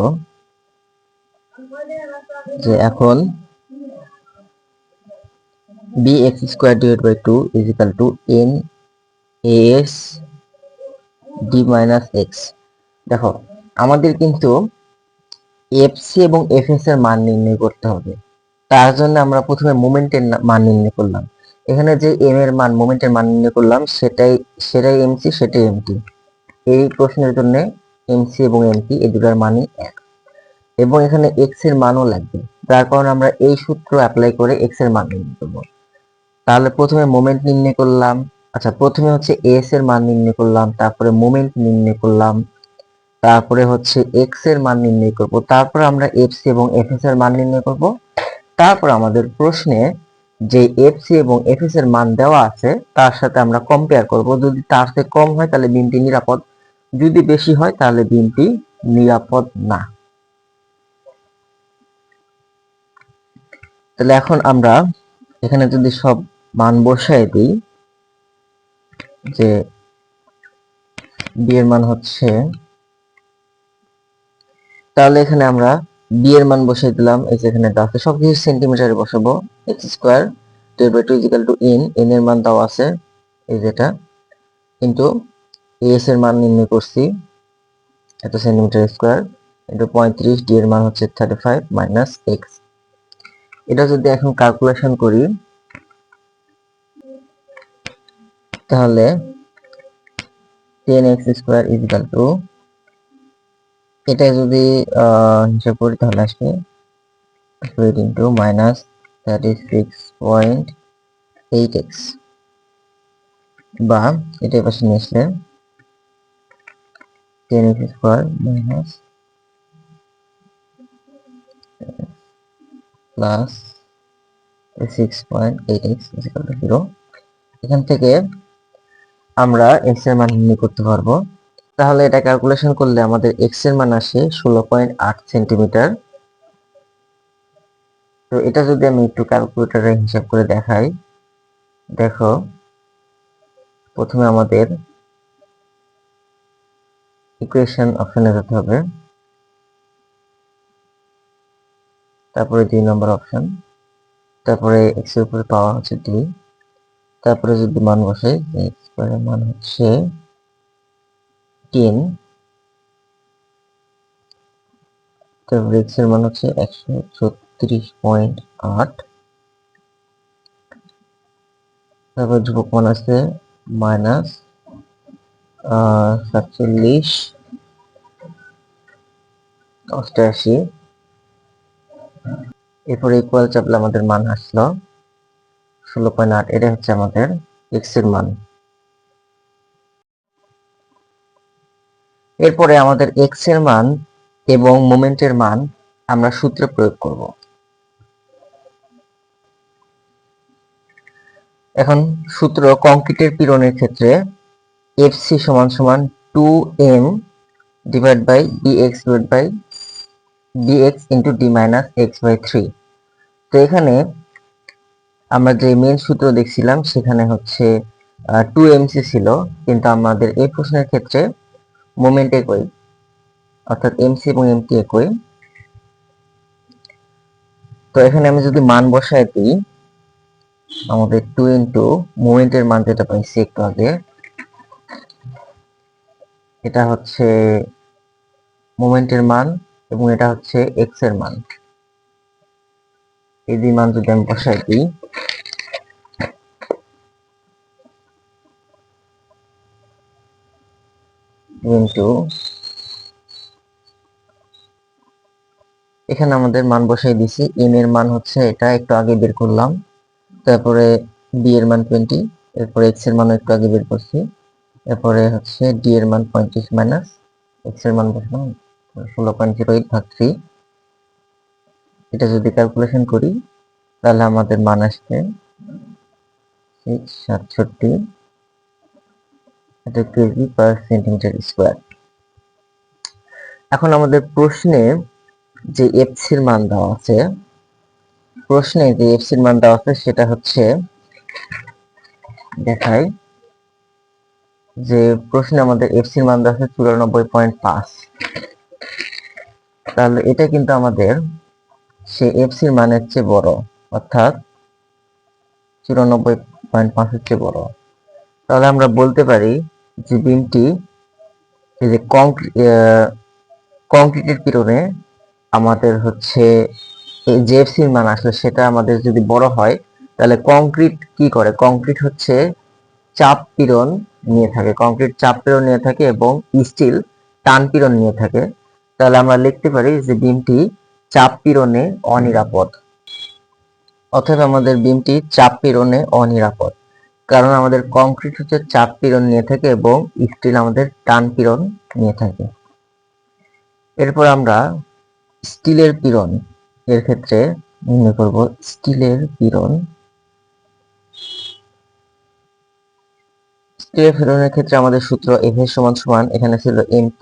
যে এখন bx square divide by 2 is equal to n as d minus X. দেখো আমাদের কিন্তু এফসি এবং এফএস এর মান নির্ণয় করতে হবে। তার জন্য আমরা প্রথমে মোমেন্টের মান নির্ণয় করলাম। এখানে যে এম এর মান, মোমেন্টের মান নির্ণয় করলাম সেটাই এমসি সেটাই এমটি। এই প্রশ্নের জন্য এমসি এবং এমপি এই দুটার মানই এক, এবং এখানে এক্স এর মানও লাগবে, যার কারণে আমরা এই সূত্র অ্যাপ্লাই করে এক্স এর মান নির্ণয় করব। তাহলে প্রথমে মোমেন্ট নির্ণয় করলাম, আচ্ছা প্রথমে হচ্ছে এস এর মান নির্ণয় করলাম, তারপরে মোমেন্ট নির্ণয় করলাম, তারপরে হচ্ছে এক্স এর মান নির্ণয় করব, তারপরে আমরা এফসি এবং এফএস এর মান নির্ণয় করব। তারপর আমাদের প্রশ্নে যে এফসি এবং এফএস এর মান দেওয়া আছে তার সাথে আমরা কম্পেয়ার করব, যদি তার থেকে কম হয় তাহলে বিমটি নিরাপদ, যদি বেশি হয় তাহলে বিমটি নিরাপদ না। তাহলে এখন আমরা এখানে যদি সব মান বসায় দিই, যে বি এর মান হচ্ছে, তাহলে এখানে আমরা বি এর মান বসাই দিলাম, এই যে এখানে আছে সবকিছু সেন্টিমিটারে বসাবো, X square divide by 2 equal to N এর মান দেওয়া আছে এই যেটা, ইনটু এস এর মান নির্ণয় করছি এত সেন্টিমিটার স্কয়ার, ইনটু 35, ডি এর মান হচ্ছে 35 মাইনাস এক্স। এটা যদি এখন ক্যালকুলেশন করি তাহলে 10x square is equal to, এটা যদি হিসাব করি তাহলে আসবে 8 ইনটু মাইনাস 36.8x, বা এটা পাশে নিয়ে আসলে 10x square minus plus 6.8x is equal two 0। এখান থেকে আমরা x এর মান নির্ণয় করতে পারবো। তাহলে এটা ক্যালকুলেশন করলে আমাদের x এর মান আসে 16.8 সেন্টিমিটার। তো এটা যদি আমি একটু ক্যালকুলেটরে হিসাব করে দেখাই, দেখো প্রথমে আমাদের ইকুয়েশন অপশনে যেতে হবে, তারপরে 2 নম্বর অপশন, তারপরে x এর উপরে পাওয়া হচ্ছে 2, তারপরে যদি মান বসাই x এর মান হচ্ছে 10, তারপরে x এর মান হচ্ছে 136.8, তারপর ধ্রুবক মান আছে মাইনাস 47.88, এরপরে ইকুয়াল চাপলে আমাদের মান আসলো 16.8, এটা হচ্ছে আমাদের x এর মান। এরপরে আমাদের x এর মান এবং মোমেন্টের মান আমরা সূত্রে প্রয়োগ করব। এখন সূত্র কংক্রিটের পীড়নের ক্ষেত্রে FC সমান সমান 2m divide by dx divide by dx into d minus x by 3। তো এখানে আমরা যে মেন সূত্র দেখছিলাম সেখানে হচ্ছে 2mc ছিল, কিন্তু আমাদের এই প্রশ্নের ক্ষেত্রে মোমেন্ট একই, অর্থাৎ mc এবং mt একই। তো এখানে আমি যদি মান বসাই দিই, আমাদের 2 ইনটু মোমেন্টের মান যেটা পাইছি একটু আগে, এটা হচ্ছে মোমেন্টের মান এবং এটা হচ্ছে x এর মান, এই দুই মান যদি আমি বসাই দিই, ইনটু এখানে আমাদের মান বসাই দিছি, m এর মান হচ্ছে এটা একটু আগে বের করলাম, তারপরে b এর মান 20, এরপরে x এর মান একটু আগে বের করছি, এরপরে হচ্ছে d এর মান 35 মাইনাস x এর মান বসলাম 16.08 ভাগ 3। এটা যদি ক্যালকুলেশন করি তাহলে আমাদের মান আসবে 667 কেজি পার সেন্টিমিটার স্কয়ার। এখন আমাদের প্রশ্নে যে এফসির মান দেওয়া আছে, সেটা হচ্ছে, দেখাই যে প্রশ্নে আমাদের এফসির মান দেওয়া আছে 94.5। তাহলে এটা কিন্তু আমাদের সে এফসির মানের চেয়ে বড়, অর্থাৎ 94.5 এর চেয়ে বড়। তাহলে আমরা বলতে পারি যে বিমটি, এই যে কংক্রিটের পীড়নে আমাদের হচ্ছে এই যে এফসির মান আসলে সেটা আমাদের যদি বড় হয়, তাহলে কংক্রিট কি করে, কংক্রিট হচ্ছে চাপ পীড়ন নিয়ে থাকে, এবং স্টিল টান পীড়ন নিয়ে থাকে, তাহলে আমরা লিখতে পারি যে বিমটি চাপ পীড়নে অনিরাপদ। অথবা আমাদের বিমটি চাপ পীড়নে অনিরাপদ, কারণ আমাদের কংক্রিট হচ্ছে চাপ পীড়ন নিয়ে থাকে এবং স্টিল আমাদের টান পীড়ন নিয়ে থাকে। এরপর আমরা স্টিলের পীড়ন এর ক্ষেত্রে নির্ণয় করব স্টিলের পীড়ন। স্টিলের পীড়নের ক্ষেত্রে আমাদের সূত্র Fs সমান সমান এখানে ছিল mt,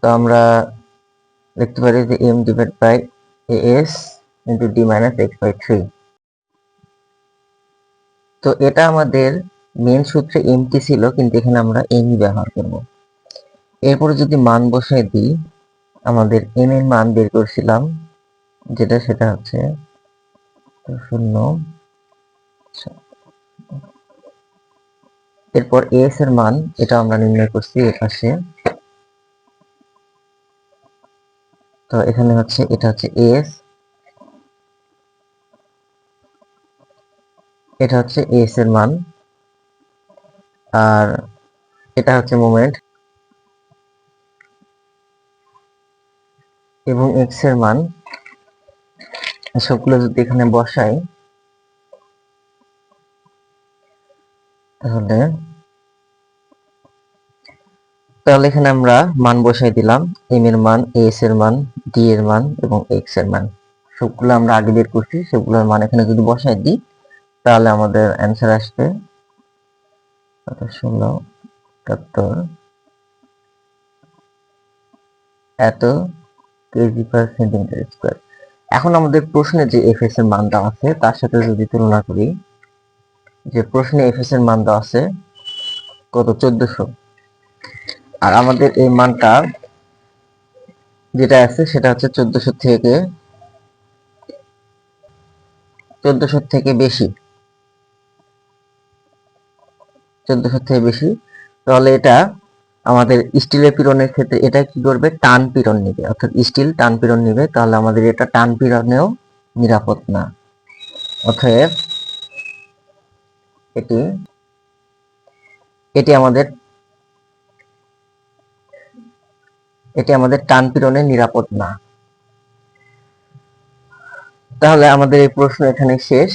তো আমরা লিখতে পারি যে m divide by as into d minus x by 3। তো এটা আমাদের মেন সূত্রে mt ছিল, কিন্তু এখানে আমরা m ব্যবহার করব। এরপরে যদি মান বসাই দিই, আমাদের m এর মান বের করছিলাম সেটা হচ্ছে 0। এরপর as এর মান এটা আমরা নির্ণয় করছি এর পাশে, তো এখানে হচ্ছে এটা হচ্ছে as, এটা হচ্ছে as এর মান, আর এটা হচ্ছে মোমেন্ট, এবং x এর মান। সবগুলো যদি এখানে বসাই তাহলে এখানে আমরা মান বসাই দিলাম, m এর মান, as এর মান, d এর মান এবং x এর মান। সবগুলো আমরা আগে বের করছি, সেগুলোর মান এখানে যদি বসাই দিই তাহলে আমাদের অ্যান্সার আসবে 16 এত কেজি পার সেন্টিমিটার স্কয়ার। এখন আমাদের প্রশ্নে যে এফএস এর মান দেওয়া আছে তার সাথে যদি তুলনা করি, যে প্রশ্নে এফএস এর মান দেওয়া আছে কত 1400, আর আমাদের এই মানটা যেটা আছে সেটা হচ্ছে 1400 থেকে বেশি, 1400 থেকে বেশি। তাহলে এটা আমাদের স্টিলের পীড়নের ক্ষেত্রে এটা কি করবে, টান পীড়ন নেবে, অর্থাৎ স্টিল টান পীড়ন নেবে, তাহলে আমাদের এটা টান পীড়নেও নিরাপদ না। অতএব এটি এটি আমাদের টান পীড়নে নিরাপদ না। তাহলে আমাদের এই প্রশ্ন এখানে শেষ,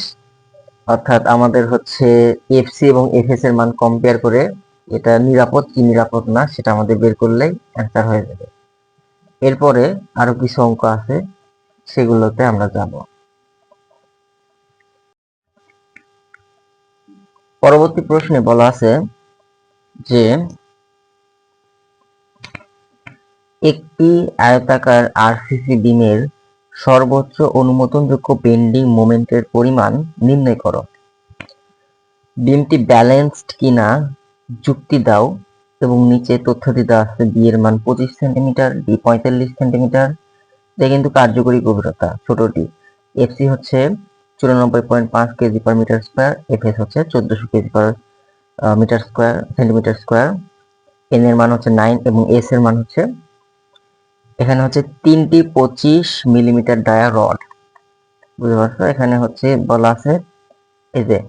অর্থাৎ আমাদের হচ্ছে এফসি এবং এফএস এর মান কম্পেয়ার করে এটা নিরাপদ কি নিরাপদ না সেটা আমাদের বের করলেই অ্যান্সার হয়ে যাবে। এরপরে আরো কিছু অঙ্ক আছে, সেগুলোতে আমরা যাব। পরবর্তী প্রশ্নে বলা আছে যে একটি আয়তাকার আরসিসি বিমের সর্বোচ্চ অনুমোদনযোগ্য বেন্ডিং মোমেন্টের পরিমাণ নির্ণয় করো। বিমটি ব্যালেন্সড কিনা যুক্তি দাও, এবং নিচে তথ্যটি দেওয়া আছে বি এর মান 25 সেন্টিমিটার, ডি 45 সেন্টিমিটার। এটা কিন্তু কার্যকরী গভীরতা ছোটটি। এফসি হচ্ছে 94.5 KG per metre square, FS হচ্ছে 1400 KG per metre square centimetre square. N এর মান হচ্ছে 9 এবং এস এর মান হচ্ছে, এখানে হচ্ছে 3টি 25 মিলিমিটার ডায়া রড। বুঝতে পারছো, এখানে হচ্ছে বলা আছে এই যে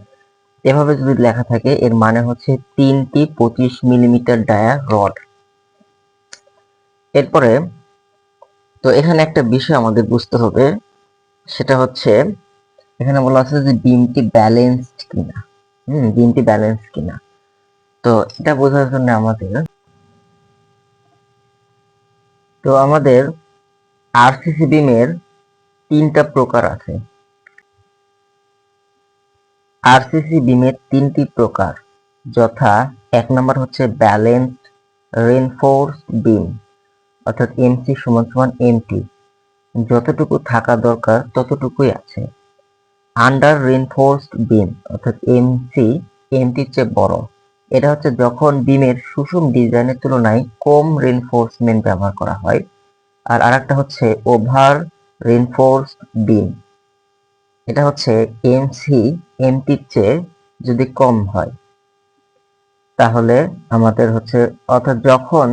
এভাবে যদি লেখা থাকে এর মানে হচ্ছে 3টি 25 মিলিমিটার ডায়া রড। এরপরে তো এখানে একটা বিষয় আমাদের বুঝতে হবে, সেটা হচ্ছে এখানে বলা আছে যে বিমটি ব্যালেন্সড কিনা। বিমটি ব্যালেন্স কিনা, তো এটা বোঝার জন্য আমাদের আরসিসি বিমের 3টা প্রকার আছে। আরসিসি বিমের 3টি প্রকার, যথা 1 নাম্বার হচ্ছে ব্যালেন্সড রেইনফোর্সড বিম, অর্থাৎ এমসি সমান সমান এমটি, যতটুকু থাকা দরকার ততটুকুই আছে। আন্ডার রেইনফোর্সড বিম, অর্থাৎ এমসি এমটির চেয়ে বড়, এটা হচ্ছে যখন বিমের সুষম ডিজাইনের তুলনায় কম রেইনফোর্সমেন্ট ব্যবহার করা হয়। আর আরেকটা হচ্ছে ওভার রেইনফোর্সড বিম, এটা হচ্ছে এমসি এমটির চেয়ে যদি কম হয়, তাহলে আমাদের হচ্ছে, অর্থাৎ যখন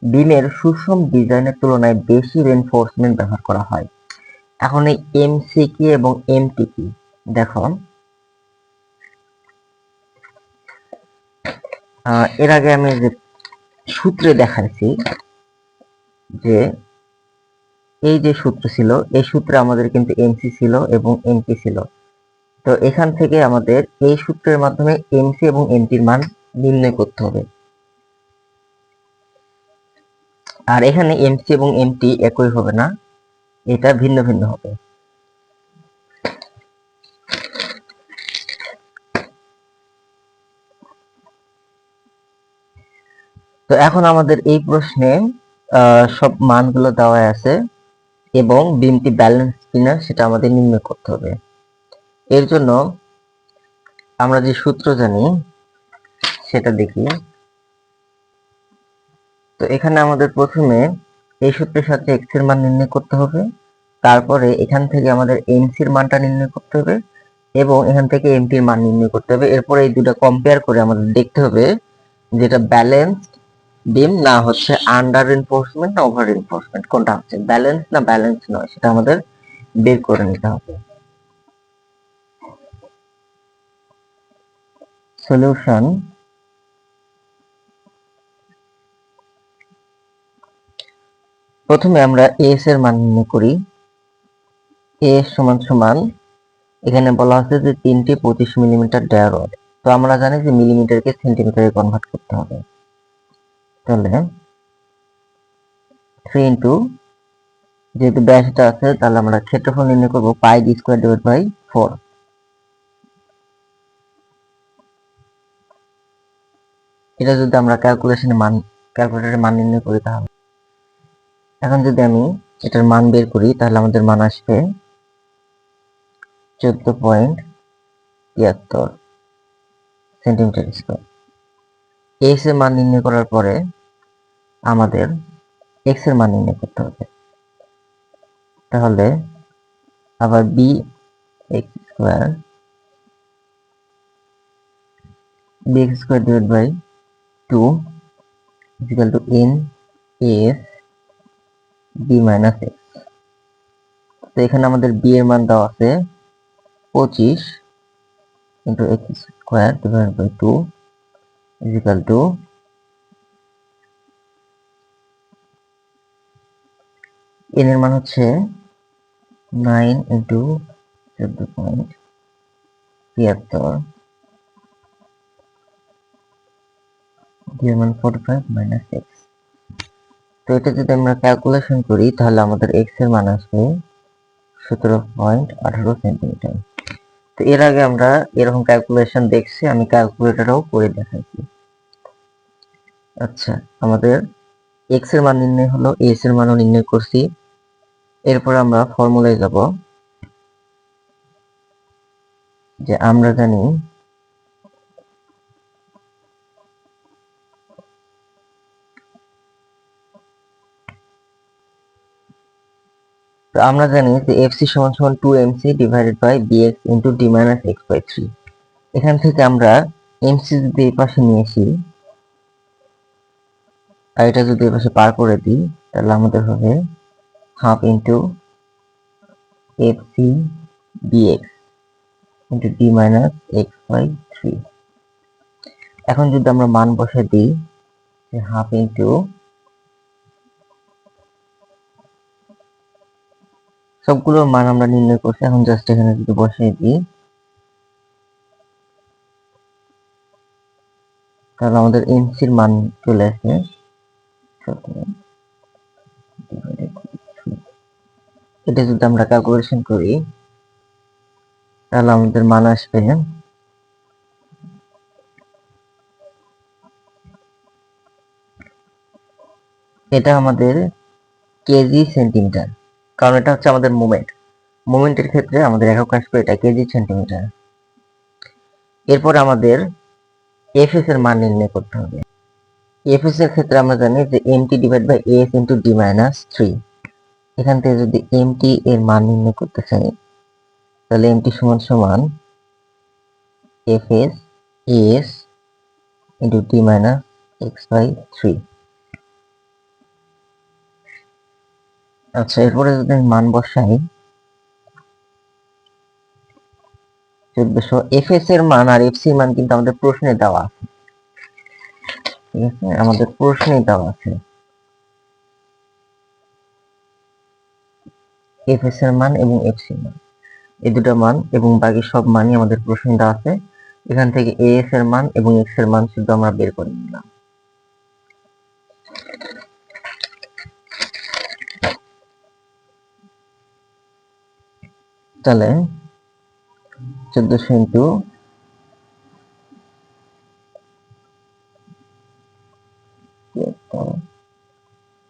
বিমের সুষম ডিজাইনের তুলনায় বেশি রেইনফোর্সমেন্ট ব্যবহার করা হয়। এখন এই এমসি কি এবং এমটি কি দেখো, এর আগে আমি যে সূত্রে দেখাইছি যে এই যে সূত্র ছিল, এই সূত্রে আমাদের কিন্তু এমসি ছিল এবং এমপি ছিল। তো এখান থেকে আমাদের এই সূত্রের মাধ্যমে এমসি এবং এমপির মান নির্ণয় করতে হবে। আর এখানে এমসি এবং এমটি একই হবে না, এটা ভিন্ন ভিন্ন হবে। তো এখন আমাদের এই প্রশ্নে সব মানগুলো দেওয়া আছে এবং বিমটি ব্যালেন্স কিনা সেটা আমাদের নির্ণয় করতে হবে। এর জন্য আমরা যে সূত্র জানি সেটা দেখি। তো এখানে আমাদের প্রথমে এই সূত্রের সাথে এক্স এর মান নির্ণয় করতে হবে, তারপরে এখান থেকে আমাদের এমসি এর মানটা নির্ণয় করতে হবে এবং এখান থেকে এমপির মান নির্ণয় করতে হবে। এরপরে এই দুটো কম্পেয়ার করে আমাদের দেখতে হবে যেটা ব্যালেন্স বিম না হচ্ছে আন্ডার রিনফোর্সমেন্ট না ওভার রিনফোর্সমেন্ট, কোনটা হচ্ছে ব্যালেন্স না ব্যালেন্স নয়, সেটা আমাদের বের করে নিতে হবে। সলিউশন। প্রথমে আমরা এস এর মান নির্ণয় করি। এস সমান সমান এখানে বলা আছে যে 3টি 25 মিলিমিটার ডায়া রড। তো আমরা জানি যে মিলিমিটারকে সেন্টিমিটারে কনভার্ট করতে হবে। তাহলে 3 ইন্টু, যেহেতু ব্যাসটা আছে তাহলে আমরা ক্ষেত্রফল নির্ণয় করব পাই ডি স্কয়ার ডিভাইড বাই 4। এটা যদি আমরা ক্যালকুলেটরে মান নির্ণয় করি তাহলে এখন যদি আমি এটার মান বের করি তাহলে আমাদের মান আসবে 14.73 সেন্টিমিটার স্কয়ার। এস এর মান নির্ণয় করার পরে আমাদের এক্স এর মান নির্ণয় করতে হবে। তাহলে আবার B X square divide by 2 equal to N S B minus X. তো এখানে আমাদের বি এর মান দেওয়া আছে 25 into X square divide by 2 equal to N এর মান হচ্ছে 9 ইন্টু 14.73 বি এর মান 45 মাইনাস এক্স। তো এটা যদি আমরা ক্যালকুলেশন করি তাহলে আমাদের এক্স এর মান আসবে 17.18 সেন্টিমিটার। তো এর আগে আমরা এরকম ক্যালকুলেশন দেখছি, আমি ক্যালকুলেটরেও করে দেখাইছি। আচ্ছা, আমাদের এক্স এর মান নির্ণয় হলো, এস এর মানও নির্ণয় করছি। এরপর আমরা ফর্মুলায় যাব যে আমরা জানি যে এফসি সমান সমান 2mc divided by bx into d minus x by 3। এখান থেকে আমরা এমসি যদি এই পাশে নিয়ে আসি আর এটা যদি এই পাশে পার করে দিই তাহলে আমাদের হবে half into FC BX into d minus x by 3। এখন যদি আমরা মান বসে দিই যে হাফ ইন্টু, সবগুলোর মান আমরা নির্ণয় করছি, এখন জাস্ট এখানে যদি বসিয়ে দিই তাহলে আমাদের এমসির মান চলে আসে। এটা যদি আমরা ক্যালকুলেশন করি তাহলে আমাদের মান আসবে এটা আমাদের কেজি সেন্টিমিটার, কারণ এটা হচ্ছে আমাদের মোমেন্টের ক্ষেত্রে আমাদের একক আসবে এটা কেজি সেন্টিমিটার। এরপর আমাদের এফএস এর মান নির্ণয় করতে হবে। এফএস এর ক্ষেত্রে আমরা জানি যে MT divide by S into D minus 3। এখান থেকে যদি এমটি এর মান নির্ণয় করতে চাই তাহলে এমটি সমান সমান FS S into D minus X by 3। আচ্ছা, এরপরে যদি আমি মান বসাই 1400, এফএস এর মান আর এফসি এর মান কিন্তু আমাদের প্রশ্নে দেওয়া আছে। ঠিক আছে, আমাদের প্রশ্নেই দেওয়া আছে এফ এস এর মান এবং এফ সি এর মান, এই দুটো মান এবং বাকি সব মানই আমাদের প্রশ্নে দেওয়া আছে। এখান থেকে এ এস এর মান এবং এক্স এর মান শুধু আমরা বের করে নিলাম। তাহলে 1400 ইন্টু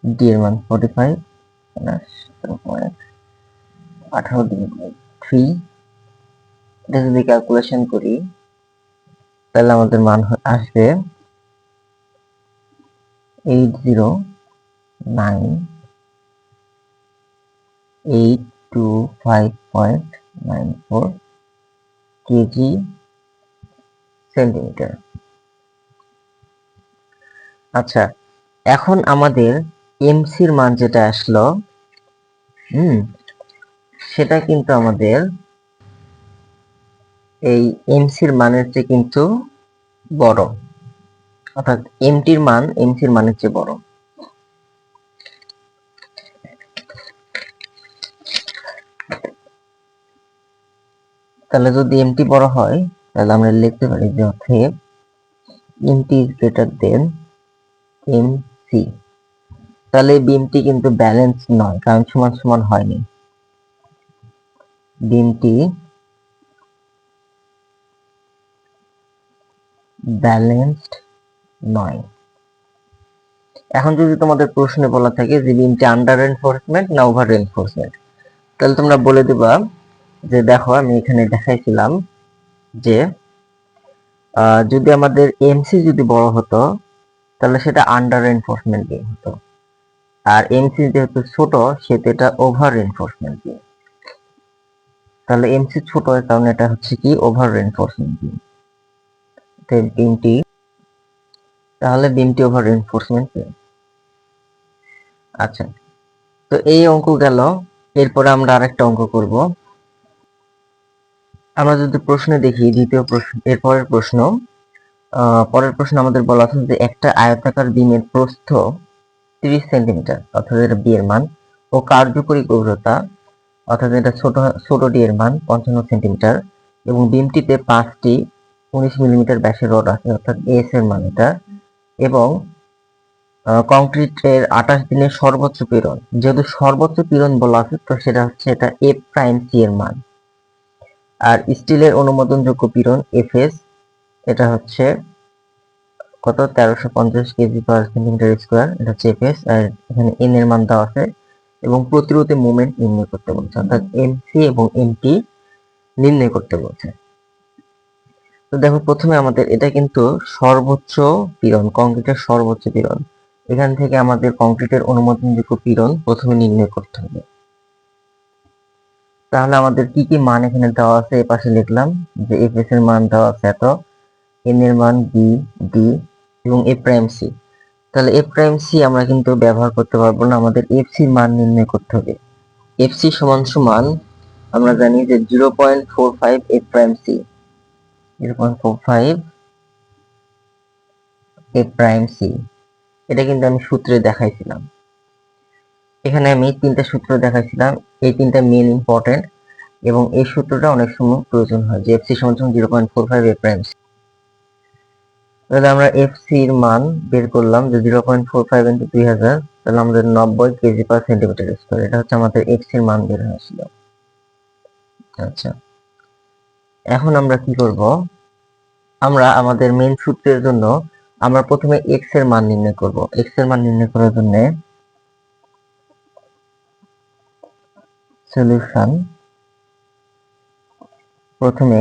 ডি এর মান 45 প্লাস 18 ডিভাইড বাই 3, এটা যদি ক্যালকুলেশন করি তাহলে আমাদের মান আসবে 809,825.94 কেজি সেন্টিমিটার। আচ্ছা, এখন আমাদের এমসির মান যেটা আসলো, সেটা কিন্তু আমাদের এই এমসির মানের চেয়ে কিন্তু বড়, অর্থাৎ এমটির মান এমসির মানের চেয়ে বড়। তাহলে যদি এমটি বড় হয় তাহলে আমরা লিখতে পারি যে অতএব MT is greater than MC. তাহলে বিমটি কিন্তু ব্যালেন্স নয়, কারণ সমান সমান হয়নি। বিমটি ব্যালেন্সড নয়। এখন যদি তোমাদের প্রশ্নে বলা থাকে যে বিমটি আন্ডার রেনফোর্সমেন্ট না ওভার রেনফোর্সমেন্ট, তাহলে তোমরা বলে দিবা যে দেখো আমি এখানে দেখাইছিলাম যে যদি আমাদের এমসি যদি বড় হতো তাহলে সেটা আন্ডার রেনফোর্সমেন্ট বিম হতো, আর এমসি যেহেতু ছোট সেটা এটা ওভার রেনফোর্সমেন্ট বিম। তাহলে এমসি ছোট এর কারণে এটা হচ্ছে কি ওভার রেনফোর্সমেন্ট বিম। তাহলে বিমটি ওভার রেনফোর্সমেন্ট বিম। আচ্ছা, তো এই অঙ্ক গেল। এরপরে আমরা আরেকটা অঙ্ক করব। আমরা যদি প্রশ্নে দেখি দ্বিতীয় প্রশ্ন, পরের প্রশ্ন আমাদের বলা আছে যে একটা আয়তাকার বিমের প্রস্থ 30 সেন্টিমিটার, অর্থাৎ এটা বি এর মান, ও কার্যকরী গভীরতা, অর্থাৎ এটা ছোট ডি এর মান 55 সেন্টিমিটার, এবং বিমটিতে 5টি 19 মিলিমিটার ব্যাসের রড আছে, অর্থাৎ এস এর মান এটা, এবং কংক্রিটের 28 দিনের সর্বোচ্চ পীড়ন, যেহেতু সর্বোচ্চ পীড়ন বলা আছে তো সেটা হচ্ছে এটা এফ প্রাইম সি এর মান। আর স্টিলের অনুমোদনযোগ্য পীড়ন এফএস, এটা হচ্ছে কত 1350 কেজি পার সেন্টিমিটার স্কোয়ার, এটা হচ্ছে এফএস। আর এখানে এন এর মান দেওয়া আছে এবং প্রতিরোধে মোমেন্ট নির্ণয় করতে বলছে, অর্থাৎ এমসি এবং এমটি নির্ণয় করতে বলছে। তো দেখো প্রথমে আমাদের এটা কিন্তু সর্বোচ্চ পীড়ন, কংক্রিটের সর্বোচ্চ পীড়ন। এখান থেকে আমাদের কংক্রিটের অনুমোদনযোগ্য পীড়ন প্রথমে নির্ণয় করতে হবে। তাহলে আমাদের কি কি মান এখানে দেওয়া আছে, এই পাশে লিখলাম যে এফএস এর মান দেওয়া আছে এত, এন এর মান বি, ডি এবং এ প্রাইম সি। তাহলে এ প্রাইম সি আমরা কিন্তু ব্যবহার করতে পারবো না, আমাদের এফসি এর মান নির্ণয় করতে হবে। এফসি সমান সমান আমরা জানি যে 0.45 এ প্রাইম সি, 0.45 এ প্রাইম সি। এটা কিন্তু আমি সূত্রে দেখাইছিলাম, এখানে আমি 3টা সূত্র দেখাইছিলাম, এই 3টা মেন ইম্পর্টেন্ট এবং এই সূত্রটা অনেক সময় প্রয়োজন হয় যে এফসি সমান 0.45 এ প্রাইম সি। তাহলে আমরা এফসি এর মান বের করলাম যে 0.45 ইনটু 2000, তাহলে আমাদের 90 কেজি পার সেন্টিমিটার স্কয়ার, এটা হচ্ছে আমাদের এক্স এর মান বের হয়েছিল। আচ্ছা, এখন আমরা কি করব, আমরা আমাদের মেন সূত্রের জন্য আমরা প্রথমে এক্স এর মান নির্ণয় করব। এক্স এর মান নির্ণয় করার জন্য সলিউশন, প্রথমে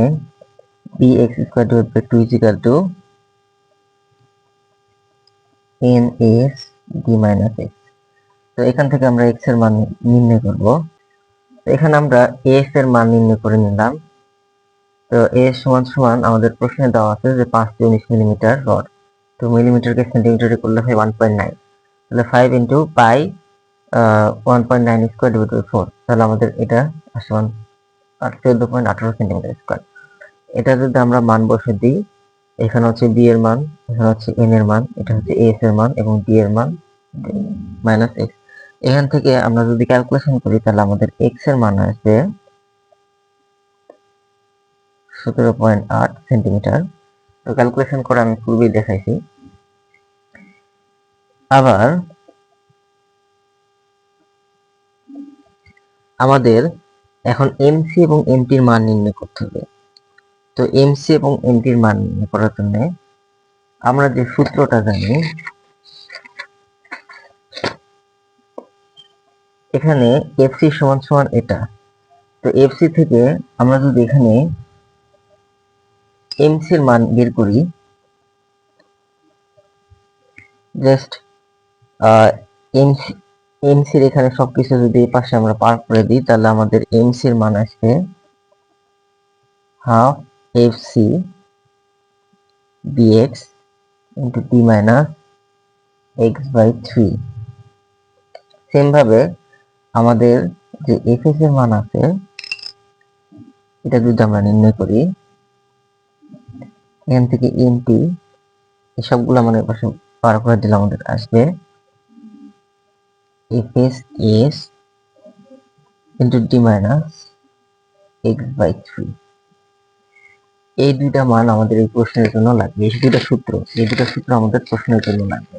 bx square divide by 2 equal to ns d minus x। তো এখান থেকে আমরা x এর মান নির্ণয় করব। তো এখানে আমরা s এর মান নির্ণয় করে নিলাম। তো s সমান সমান আমাদের প্রশ্নে দেওয়া আছে যে 5 19 মিলিমিটার রড, তো মিলিমিটারকে সেন্টিমিটারে করলে হয় 1.9, তাহলে 5 into pi 1.9 square divide by 4, তাহলে আমাদের এটা আসলে 14.18 সেন্টিমিটার স্কয়ার। এটা যদি আমরা মান বসে দিই এখানে হচ্ছে বি এর মান, এখানে হচ্ছে এন এর মান, এটা হচ্ছে এস এর মান এবং ডি এর মান মাইনাস এক্স। এখান থেকে আমরা যদি ক্যালকুলেশন করি তাহলে আমাদের এক্স এর মান আসবে 17.8 সেন্টিমিটার। তো ক্যালকুলেশন করে আমি পূর্বেই দেখাইছি। আবার আমাদের এখন এমসি এবং এমটির মান নির্ণয় করতে হবে। তো এমসি এবং এমটির মান নির্ণয় করার জন্য আমরা যে সূত্রটা জানি, এখানে এফসি সমান সমান এটা। তো এফসি থেকে আমরা যদি এখানে এমসি এর মান বের করি, জাস্ট এমসি এমসির এখানে সবকিছু যদি এই পাশে আমরা পার করে দিই তাহলে আমাদের এমসি এর মান আসবে half FC DX into D minus X by 3। Same ভাবে আমাদের যে এফএস এর মান আছে এটা যদি আমরা নির্ণয় করি, এখান থেকে এমটি সবগুলো মানে পাশে পার করে দিলে আমাদের আসবে FS S into D minus X by 3। এই দুইটা মান আমাদের এই প্রশ্নের জন্য লাগবে, এই দুইটা সূত্র আমাদের প্রশ্নের জন্য লাগবে।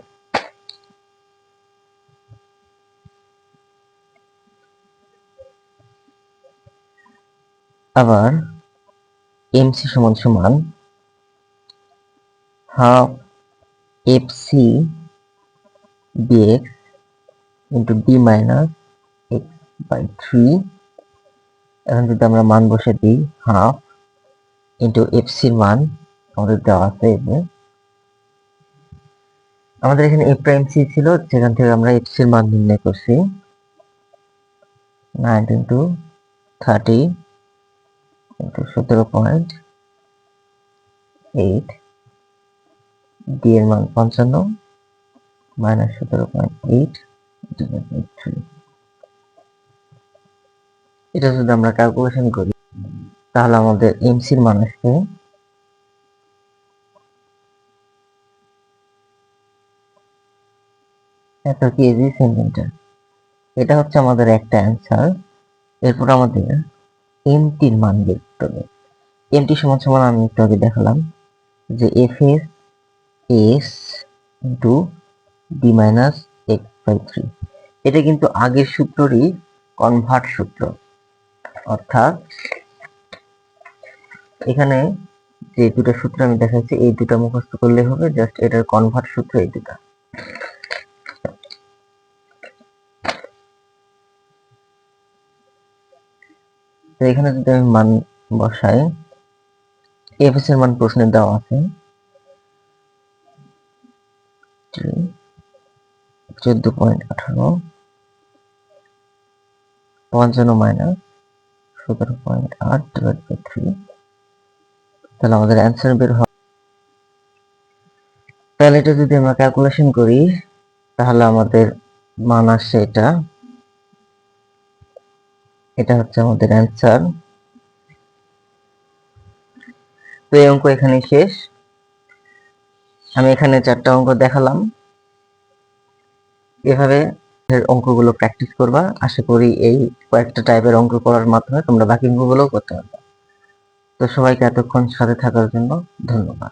আবার এমসি সমান সমান half FC DX into D minus X by 3। এখন যদি আমরা মান বসে দিই, হাফ ইন্টু এফসির মান আমাদের দেওয়া আছে, আমাদের এখানে এ প্রাইম সি ছিল, যেখান থেকে আমরা এফসির মান নির্ণয় করছি 9 ইন্টু 30 ইন্টু 17.8, ডি এর মান 55 মাইনাস 17.8 ডিভাইড বাই 3। এটা যদি আমরা ক্যালকুলেশন করি তাহলে আমাদের এমসির মান আসবে 1 কেজি সেন্টিমিটার। এটা হচ্ছে আমাদের একটা অ্যান্সার। এরপর আমাদের এমটির মান বের করতে হবে। এমটি সমান সমান আমি একটু আগে দেখালাম যে F S S into D minus X by 3। এটা কিন্তু আগের সূত্ররই কনভার্ট সূত্র, অর্থাৎ এখানে যে দুটো সূত্র আমি দেখাচ্ছি এই দুটো মুখস্থ করলে হবে, জাস্ট এটার কনভার্ট সূত্র এই দুটা। তো এখানে যদি আমি মান বসাই, এফএস এর মান প্রশ্নে দেওয়া আছে 14.18, 55 মাইনাস 17.8 ডিভাইড বাই 3। তাহলে আমাদের অ্যান্সার বের হবে। তাহলে এটা যদি আমরা ক্যালকুলেশন করি তাহলে আমাদের মান আসছে এটা হচ্ছে আমাদের অ্যান্সার। তো এই অঙ্ক এখানে শেষ। আমি এখানে 4টা অঙ্ক দেখালাম, এভাবে অঙ্কগুলো প্র্যাকটিস করবা। আশা করি এই কয়েকটা টাইপের অঙ্ক করার মাধ্যমে তোমরা বাকি অঙ্কগুলোও করতে পারবে। তো সবাইকে এতক্ষণ সাথে থাকার জন্য ধন্যবাদ।